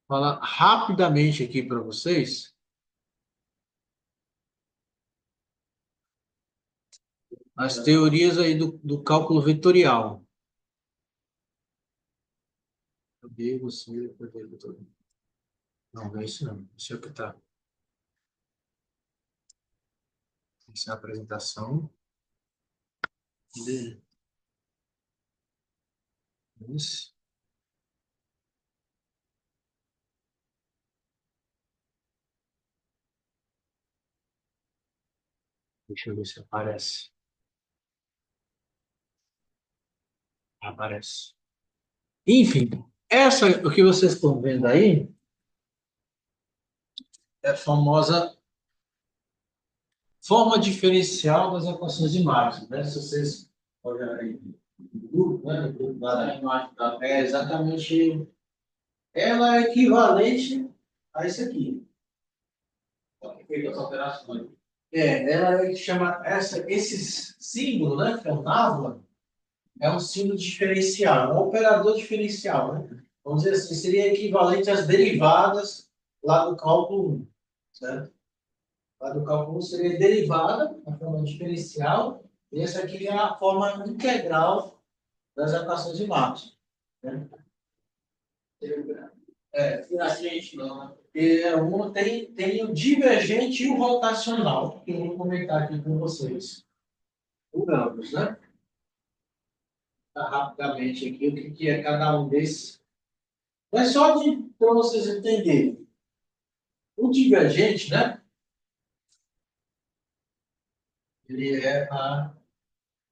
Falar rapidamente aqui para vocês as teorias aí do cálculo vetorial. Cadê você? Cadê você? Não, não é isso não. Isso é o que está. Essa é a apresentação. Cadê? Isso. Deixa eu ver se aparece. Aparece. Enfim, essa, o que vocês estão vendo aí, é a famosa forma diferencial das equações de Maxwell, né? Se vocês olharem no grupo, né? No grupo é exatamente, ela é equivalente a isso aqui. Feito as alterações. Ela chama esses símbolos, né? Que é o návoa, é um símbolo diferencial, um operador diferencial, né? Vamos dizer assim, seria equivalente às derivadas lá do cálculo 1, certo? Lá do cálculo 1 seria derivada, a forma diferencial, e essa aqui é a forma integral das equações de Marx, né? Gradiente não, né? Tem o divergente e o rotacional, que eu vou comentar aqui com vocês. Por ambos, né? Tá, rapidamente aqui, o que é cada um desses. Mas só para vocês entenderem. O divergente, né? Ele é a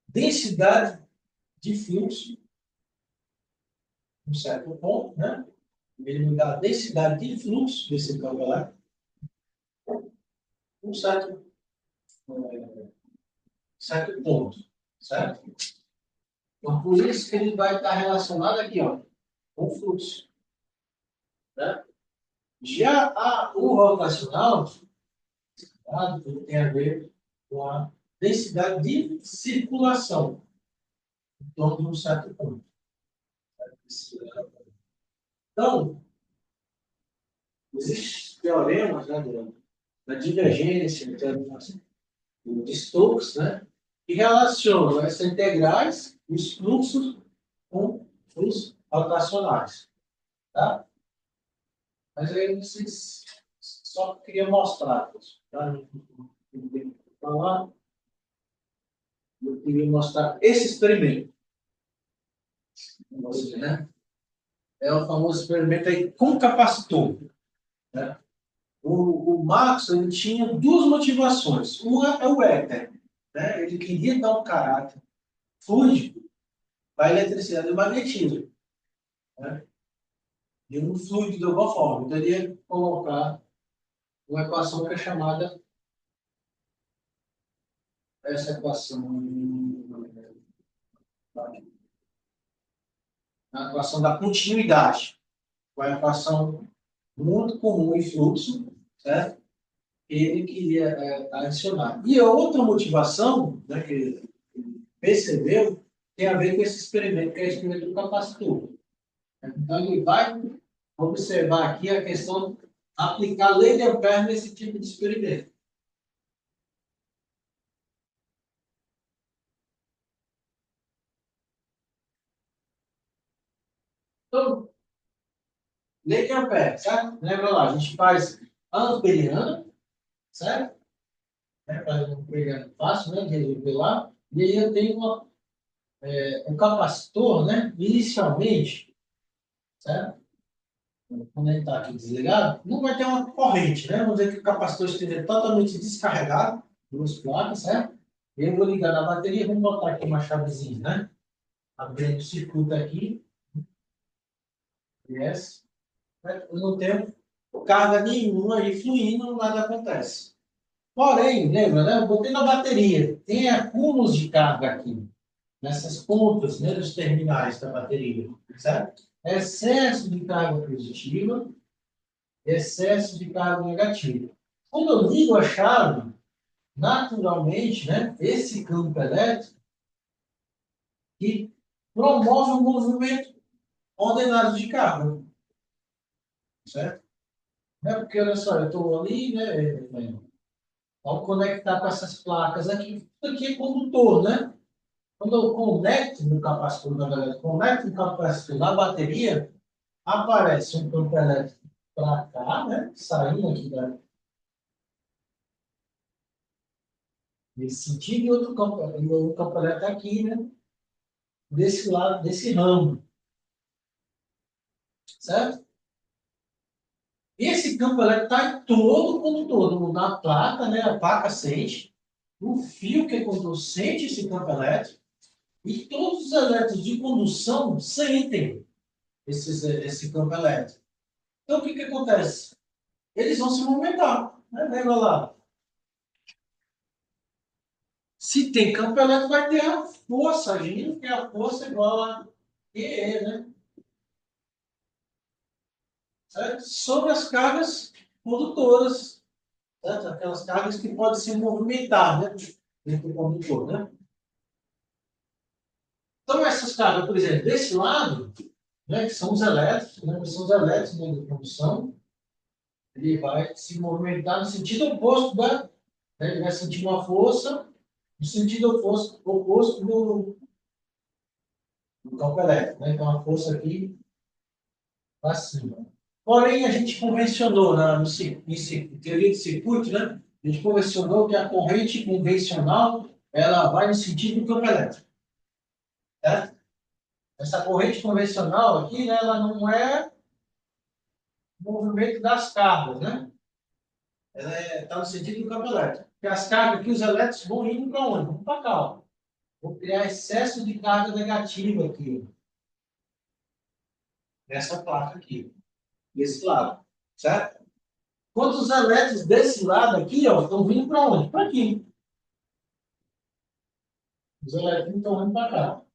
densidade de fluxo, um certo ponto, né? Ele me dá a densidade de fluxo desse campo lá, um certo ponto, certo? Então, por isso que ele vai estar relacionado aqui, ó, com o fluxo, né? Já o rotacional, tá? Tem a ver com a densidade de circulação em torno de um certo ponto. Então, existem teoremas, né, da divergência, de Stokes, né, que relacionam essas integrais, os fluxos, com os rotacionais. Tá? Mas aí vocês só queria mostrar. Tá? Falar, eu queria mostrar esse experimento. Né? É o famoso experimento aí com capacitor. Né? O Marx ele tinha duas motivações. Uma é o éter. Né? Ele queria dar um caráter fluido para a eletricidade e o magnetismo. Né? E um fluido de alguma forma. Então, ele ia colocar uma equação que é chamada essa equação, a equação da continuidade. Uma equação muito comum em fluxo, certo? Ele queria adicionar. E a outra motivação, né, que ele percebeu, tem a ver com esse experimento, que é o experimento do capacitor. Então, ele vai observar aqui a questão de aplicar a lei de Ampère nesse tipo de experimento. Então, lei de Ampère, certo? Lembra lá, a gente faz amperiano, certo? Faz um amperiano fácil, né, de resolver lá. E aí eu tenho um capacitor, né, inicialmente, certo? Quando ele está aqui desligado, não vai ter uma corrente, né? Vamos dizer que o capacitor esteja totalmente descarregado, duas placas, certo? Eu vou ligar na bateria, vamos botar aqui uma chavezinha, né? Abrindo o circuito aqui, yes. Eu não tenho carga nenhuma aí fluindo, nada acontece. Porém, lembra, né? Eu botei na bateria, tem acúmulos de carga aqui, nessas pontas, né, dos terminais da bateria, certo? Excesso de carga positiva, excesso de carga negativa. Quando eu ligo a chave, naturalmente, né, esse campo elétrico que promove um movimento ordenado de carga, certo? Né? Porque, olha só, eu estou ali, né, ao conectar com essas placas aqui, tudo aqui é condutor, né? Quando eu conecto no capacitor, na verdade, conecto no capacitor na bateria, aparece um campo elétrico para cá, né? Saindo aqui desse sentido, e outro campo elétrico aqui, né? Desse lado, desse ramo, certo? E esse campo elétrico está em todo o condutor, na placa, né? A placa sente, o fio que é condutor sente esse campo elétrico, e todos os elétrons de condução sentem esse campo elétrico. Então, o que acontece? Eles vão se movimentar. Né? Lembra lá? Se tem campo elétrico, vai ter a força agindo, que é a força igual a E, né? Certo? Sobre as cargas condutoras. certo? Aquelas cargas que podem se movimentar, né? Dentro do condutor, né? Então, essas cargas, por exemplo, desse lado, né, que são os elétrons, né, que são os elétrons dentro da condução, ele vai se movimentar no sentido oposto né, ele vai sentir uma força no sentido oposto do campo elétrico, né? Então, a força aqui para cima. Porém, a gente convencionou em teoria de circuito, né? A gente convencionou que a corrente convencional ela vai no sentido do campo elétrico, certo? Essa corrente convencional aqui, né, ela não é o movimento das cargas, né? Ela está no sentido do campo elétrico. Porque as cargas aqui, os elétrons vão indo para onde? Vão para cá. Ó. Vou criar excesso de carga negativa aqui, nessa placa aqui, desse lado, certo? Quando os elétrons desse lado aqui, ó, estão vindo para onde? Para aqui. Os elétrons estão indo para cá,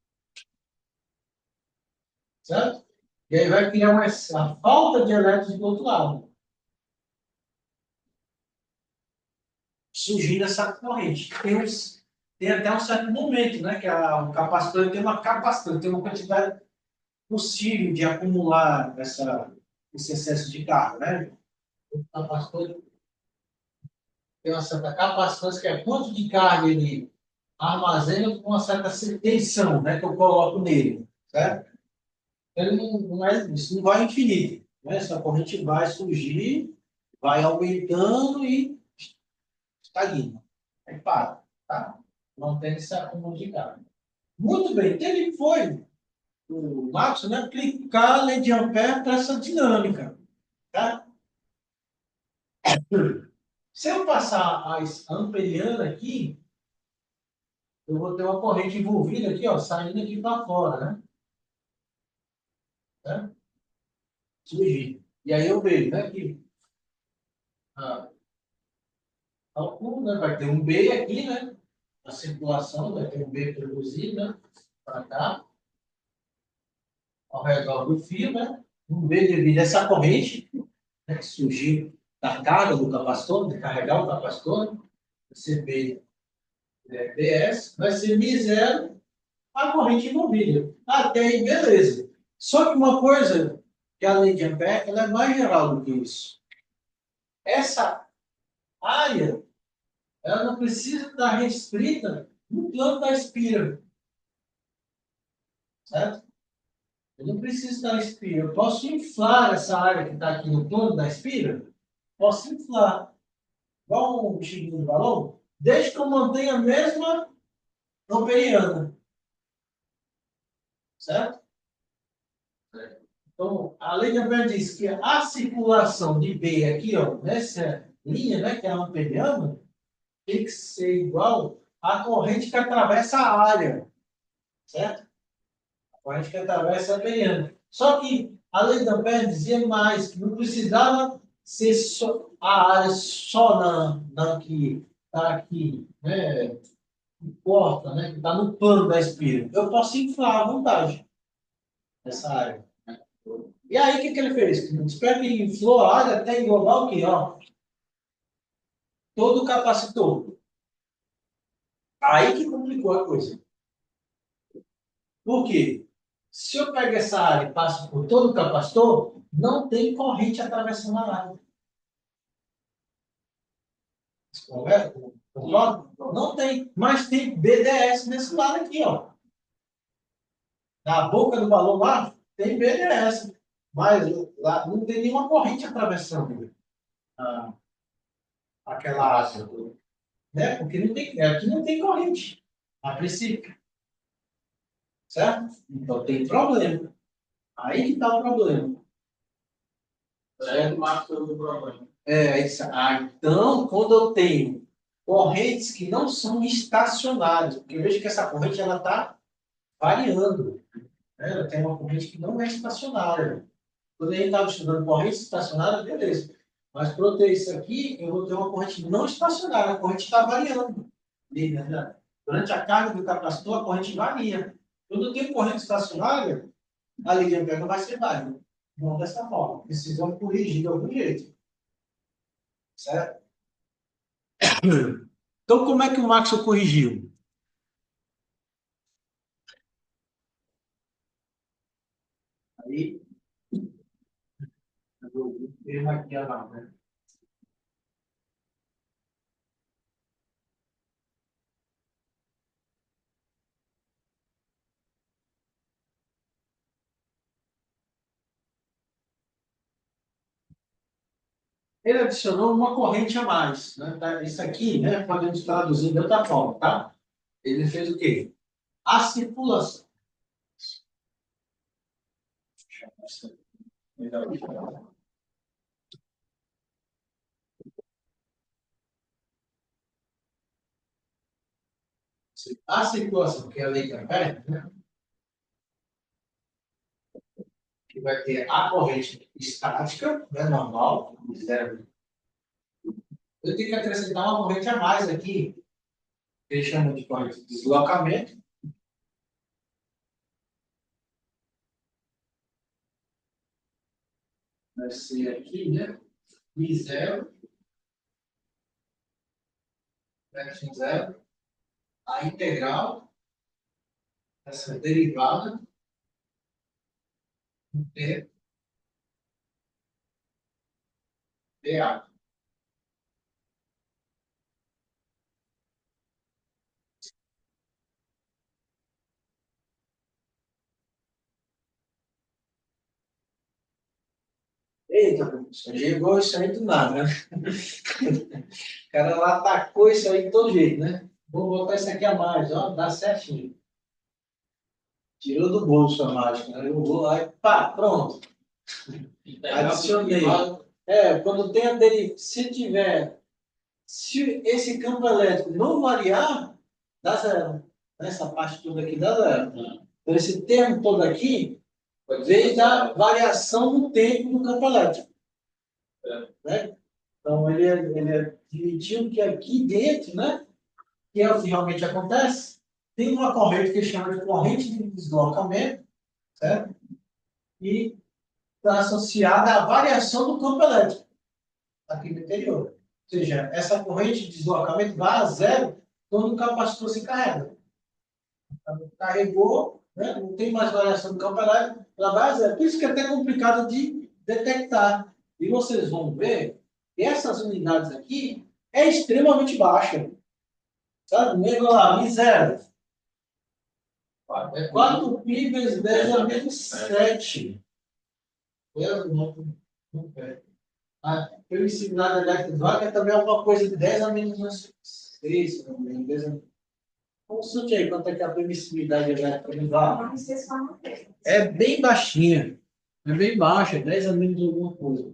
certo? E aí vai criar a falta de elétrons do outro lado, surgindo essa corrente. Tem até um certo momento, né, que o capacitor tem uma capacitância, tem uma quantidade possível de acumular esse excesso de carga, né? O capacitor tem uma certa capacitância, que é quanto de carga ele armazena com uma certa tensão, né, que eu coloco nele, certo? Ele não isso não vai infinito, né? Essa corrente vai surgir, vai aumentando e estagna. Aí para, tá? Não tem esse acúmulo de carga. Muito bem, então ele foi, o Max, né, aplicar a lei de Ampère para essa dinâmica, tá? Se eu passar a amperiana aqui, eu vou ter uma corrente envolvida aqui, ó, saindo aqui para fora, né? Tá? Surgir. E aí eu vejo, né, que ah, calculo, né, vai ter um B aqui, né? A circulação vai ter um B produzido, né? Para cá, ao redor do fio, né? Um B devido a essa corrente, né, que surgiu da carga do capacitor, de carregar o capacitor, vai ser B, BS, vai ser μ0 a corrente envolvida. Até aí, beleza. Só que uma coisa que a lei de Ampère ela é mais geral do que isso. Essa área ela não precisa estar restrita no plano da espira, certo? Eu não preciso estar espira. Eu posso inflar essa área que está aqui no plano da espira. Posso inflar. Igual um bichinho de balão. Desde que eu mantenha a mesma amperiana. Certo? Então, a lei de Ampère diz que a circulação de B aqui, ó, nessa linha, né, que é a amperiana, tem que ser igual à corrente que atravessa a área. Certo? A corrente que atravessa a amperiana. Só que a lei de Ampère dizia mais, que não precisava ser só a área só que está aqui, né, que corta, né, que está no plano da espira. Eu posso inflar à vontade essa área. E aí, o que, que ele fez? Espero que ele inflou a área até englobar o quê? Ó, todo o capacitor. Aí que complicou a coisa. Por quê? Se eu pego essa área e passo por todo o capacitor, não tem corrente atravessando a área. Correto? Concorda? Não tem. Mas tem BDS nesse lado aqui, ó. Na boca do balão lá, tem BDS. Mas lá não tem nenhuma corrente atravessando ah, aquela área. Né? Porque não tem, aqui não tem corrente, a princípio. Certo? Então tem problema. Aí que está o problema. É o máximo do problema. Então, quando eu tenho correntes que não são estacionárias, porque eu vejo que essa corrente ela está variando. Né? Ela tem uma corrente que não é estacionária. Quando a gente estava estudando corrente estacionária, beleza. Mas para eu ter isso aqui, eu vou ter uma corrente não estacionária. A corrente está variando. Né? Durante a carga do capacitor, a corrente varia. Quando eu tenho corrente estacionária, a lei de Ampère não vai ser válida. Não dessa forma. Precisam corrigir de algum jeito. Certo? Então, como é que o Maxwell corrigiu? Aí, eu tenho aqui a lá, né? Ele adicionou uma corrente a mais, né? Isso aqui, né, podemos traduzir de outra forma, tá? Ele fez o quê? A circulação. A circulação, que é a lei de Ampère, né? Que vai ter a corrente estática, né, normal, zero. Eu tenho que acrescentar uma corrente a mais aqui, que eles chamam de corrente de deslocamento. Vai ser aqui, né? I zero, versus zero, a integral, essa derivada, d dA. Eita, professor, chegou isso aí do nada, né? O cara lá atacou isso aí de todo jeito, né? Vou botar isso aqui a mais, ó, dá certinho. Tirou do bolso a mágica, né? Eu vou lá e pá, pronto. Adicionei. Quando tem a deriva, se esse campo elétrico não variar, dá zero. Essa parte toda aqui dá zero. Então, esse termo todo aqui veio da variação no tempo do campo elétrico. Né? Então, ele admitiu que aqui dentro, né, que é o que realmente acontece, tem uma corrente que chama de corrente de deslocamento, certo? E está associada à variação do campo elétrico aqui no interior. Ou seja, essa corrente de deslocamento vai a zero quando o capacitor se carrega. Então, carregou, né, não tem mais variação do campo elétrico, ela vai a zero. Por isso que é até complicado de detectar. E vocês vão ver que essas unidades aqui é extremamente baixa. Sabe? Nego lá, miséria. É 4 pi vezes 10 a menos 7. A permissividade elétrica do ar é também alguma coisa de 10 a menos 6. Consulte aí quanto é que é a permissividade elétrica do ar. É bem baixinha. É bem baixa, 10 a menos alguma coisa.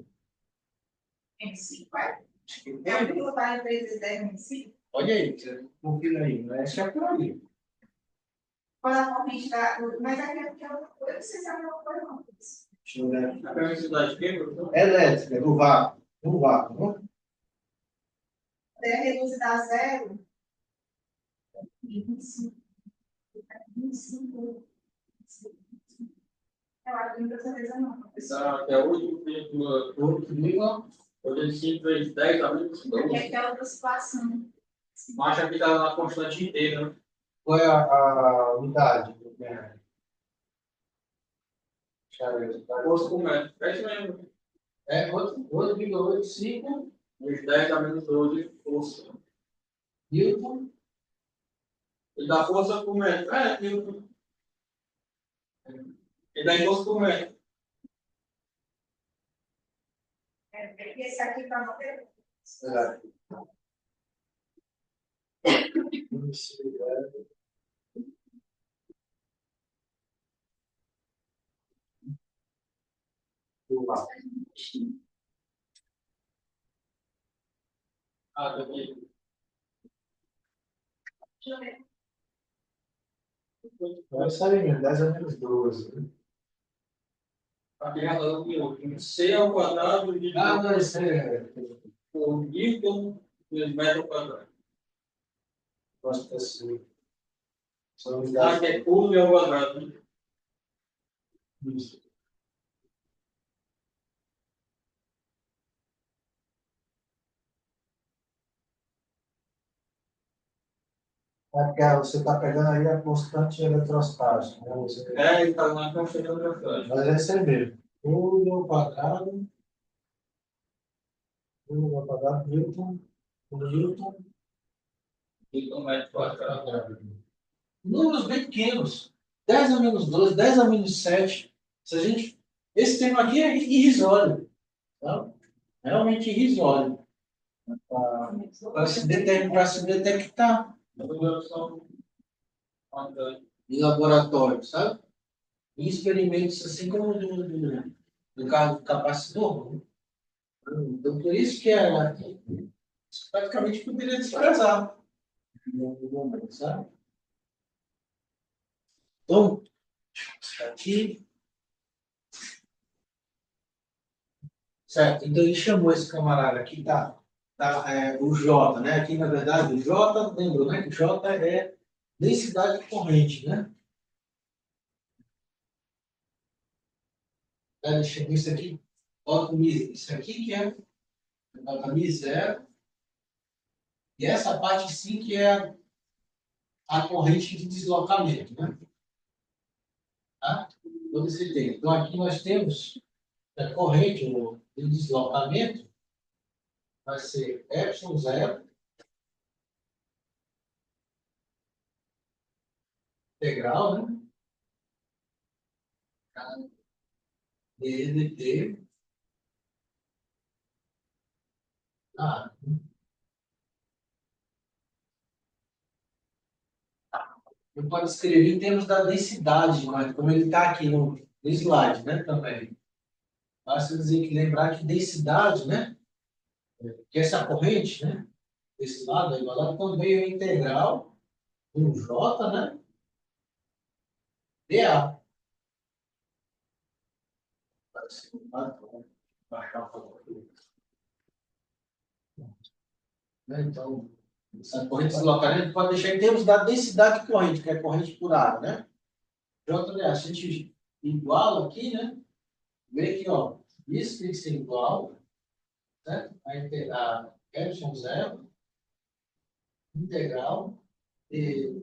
Olha aí, você confira aí. Não é só por aí. Mas aqui é porque eu não sei se é uma coisa não. Deixa eu ver. A permissividade de quê, professor? Elétrica, do vácuo. Do vácuo, né? É reduzir a zero. 25. 25. Eu acho que não precisa dizer não. Essa é 8,85 vezes 10 a menos 12. É aquela outra situação. Mas aqui está na constante inteira, né? Qual é a unidade? Força por metro. É isso mesmo. É 8,85 vezes 10 a menos 12 força. Newton. Ele dá força por metro. Newton. Ele dá força por metro. Esse aqui está no tempo? Exato. Tá aqui. Deixa eu ver. Vai sair, 10 a menos 12. Né? Aqui é C ao quadrado de. Não, isso é. O Newton vezes metro ao quadrado. Gosto desse. São unidades. Que é curva ao quadrado. Isso. Você está pegando aí a constante eletrostática, né? Então lá está chegando para frente. Mas é isso aí mesmo. Tudo ao quadrado, tudo ao quadrado, Newton E como é que pode ao ficar? quadrado. Números bem pequenos. 10 a menos 12, 10 a menos 7. Se a gente... Esse termo aqui é irrisório. Tá? Realmente irrisório. Para se detectar em laboratório, sabe? Em experimentos assim como do carro do capacitor. Né? Então, por isso que praticamente poderia desprezar. Sabe? Então, aqui, certo? Então, ele chamou esse camarada aqui, o J, né? Aqui, na verdade, o J, lembrou, né? Que o J é densidade corrente, né? Ele chamou isso aqui, ó, isso aqui que é a zero, e essa parte sim que é a corrente de deslocamento, né? Tá? Todo esse tempo. Então, aqui nós temos a corrente de deslocamento, vai ser epsilon zero, integral, né? ddt. Ah, eu posso escrever em termos da densidade, mas como ele está aqui no slide, né? Também. Basta dizer que lembrar que densidade, né? Que essa corrente, né? Desse lado é igual a também a integral do J, né? dA. Baixar um pouco aqui. Né? Então, essa corrente de deslocamento pode deixar em termos da densidade corrente, que é corrente por área, né? JDA, se a gente iguala aqui, né? Vê que, ó, isso tem que ser igual, certo? A epsilon zero, integral, e,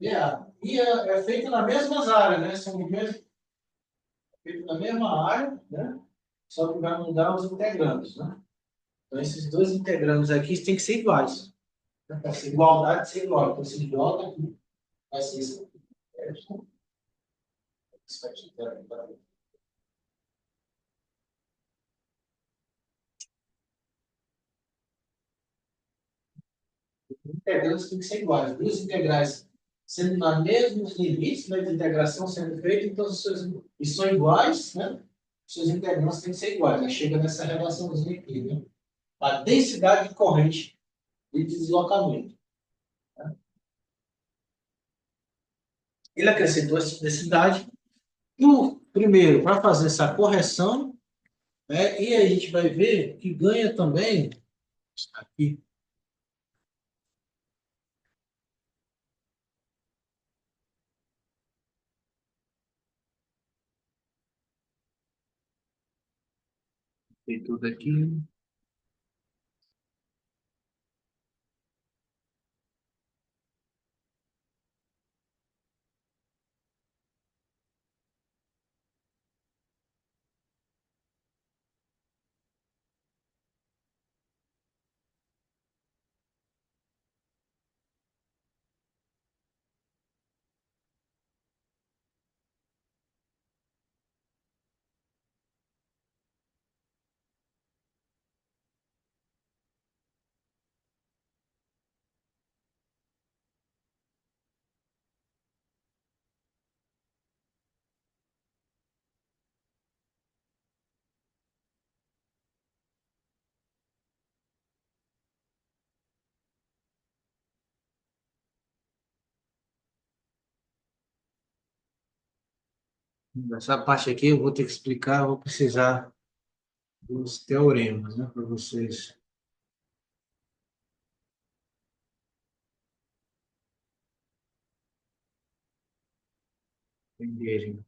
é feito nas mesmas áreas, né? São feito na mesma área, né? Só que vai mudar os integrandos, né? Então, esses dois integrandos aqui têm que ser iguais. Essa igualdade ser igual. Então, se igual aqui, vai ser isso aqui. Isso aqui, peraí. Integrantes têm que ser iguais. Duas integrais sendo na mesmos limites, né, de integração sendo feita, então e são iguais, né? Seus integrantes têm que ser iguais. Aí chega nessa relaçãozinha aqui, né? A densidade de corrente de deslocamento. Né? Ele acrescentou essa densidade. Primeiro, para fazer essa correção, né, e a gente vai ver que ganha também aqui. Tem tudo aqui. Essa parte aqui eu vou ter que explicar, vou precisar dos teoremas, né, para vocês entenderem.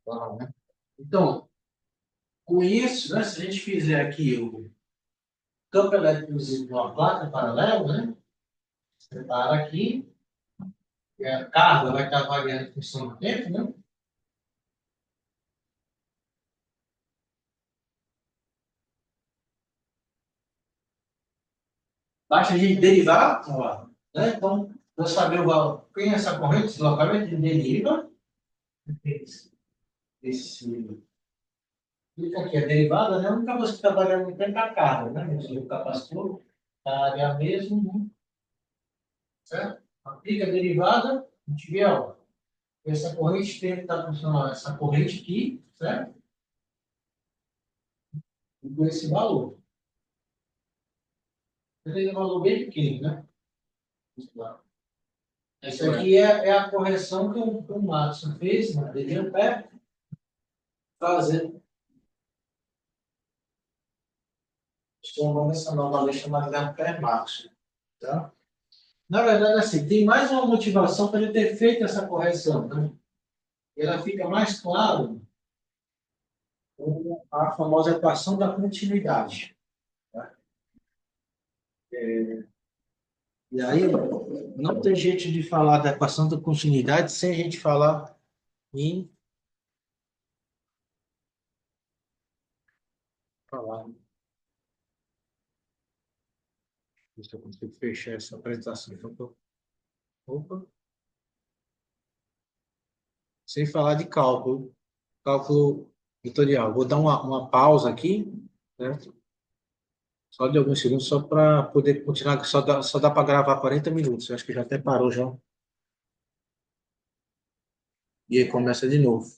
Tá, né? Então, com isso, né, se a gente fizer aqui o campo elétrico visível de uma placa paralela, né? Separa aqui, e a carga vai estar variando em função do tempo, né? Basta a gente derivar, ó, né? Então, vou saber o valor. Tem essa corrente, deslocamento de deriva. Esse, fica aqui, a derivada, né? A única coisa que está variando no tempo é a carga, né? O capacitor, a área mesmo, né? Certo? Aplica a derivada, a gente vê, ó, essa corrente tem que estar funcionando, essa corrente aqui, certo? E com esse valor. Ele é um valor bem pequeno, né? Isso aqui é a correção que o Matson fez, né? De Ampere, fazendo. Estou essa nova lei chamada de Ampere Matson. Tá? Na verdade, assim, tem mais uma motivação para ele ter feito essa correção, né? Ela fica mais claro com a famosa equação da continuidade. Tá? E aí, não tem jeito de falar da equação da continuidade sem a gente falar em falar. Se eu consigo fechar essa apresentação. Opa. Sem falar de cálculo, cálculo vetorial. Vou dar uma pausa aqui, né? Só de alguns segundos, só para poder continuar, só dá para gravar 40 minutos. Eu acho que já até parou já. E aí começa de novo.